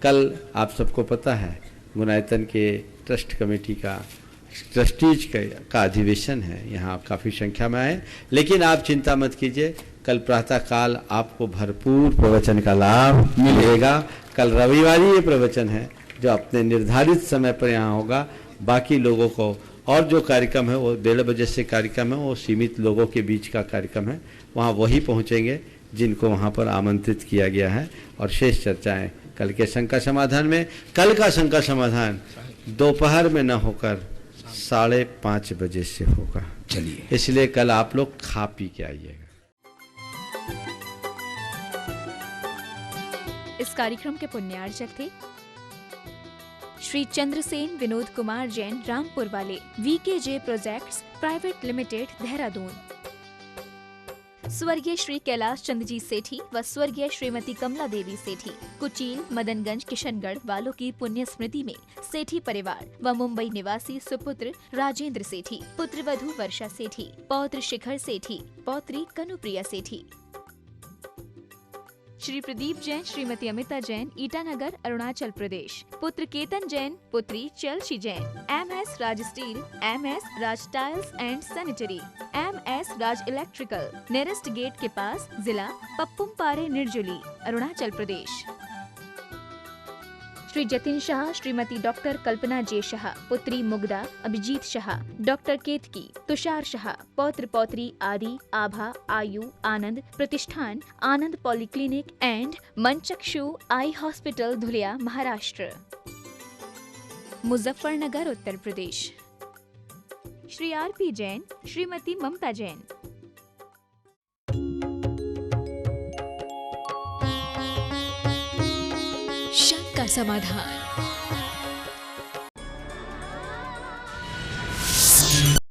Speaker 4: कल आप सबको पता है गुणायतन के ट्रस्ट कमेटी का ट्रस्टीज का अधिवेशन है, यहाँ काफ़ी संख्या में आए। लेकिन आप चिंता मत कीजिए, कल प्रातःकाल आपको भरपूर प्रवचन का लाभ मिलेगा। कल रविवार ये प्रवचन है जो अपने निर्धारित समय पर यहाँ होगा। बाकी लोगों को और जो कार्यक्रम है वो 1:30 बजे से कार्यक्रम है, वो सीमित लोगों के बीच का कार्यक्रम है। वहाँ वही पहुँचेंगे जिनको वहाँ पर आमंत्रित किया गया है। और शेष चर्चाएं कल के शंका समाधान में। कल का शंका समाधान दोपहर में न होकर 5:30 बजे से होगा।
Speaker 7: चलिए,
Speaker 4: इसलिए कल आप लोग खा पी के आइएगा।
Speaker 8: इस कार्यक्रम के पुण्यार्चक थे श्री चंद्रसेन विनोद कुमार जैन, रामपुर वाले, VKJ projects private limited, Dehradun. स्वर्गीय श्री कैलाश चंद्र जी सेठी व स्वर्गीय श्रीमती कमला देवी सेठी, कुचील, मदनगंज, किशनगढ़ वालों की पुण्य स्मृति में सेठी परिवार व मुंबई निवासी सुपुत्र राजेंद्र सेठी, पुत्र वधू वर्षा सेठी, पौत्र शिखर सेठी, पौत्री कनुप्रिया सेठी। श्री प्रदीप जैन, श्रीमती अमिता जैन, ईटानगर, अरुणाचल प्रदेश, पुत्र केतन जैन, पुत्री Chalshi Jain, MS Raj steel, MS Raj tiles and sanitary, MS Raj electrical, nearest gate के पास, जिला पप्पुमपारे, निर्जुली, अरुणाचल प्रदेश। श्री जतिन शाह, श्रीमती डॉक्टर कल्पना जे शाह, पुत्री मुग्धा अभिजीत शाह, डॉक्टर केतकी, तुषार शाह, पौत्र पौत्री आदि, आभा, आयु, आनंद प्रतिष्ठान, Anand polyclinic and Manchakshu eye hospital, Dhulia, Maharashtra. Muzaffarnagar, Uttar Pradesh. Shri RP Jain, Shrimati Mamta Jain.
Speaker 9: शंका समाधान।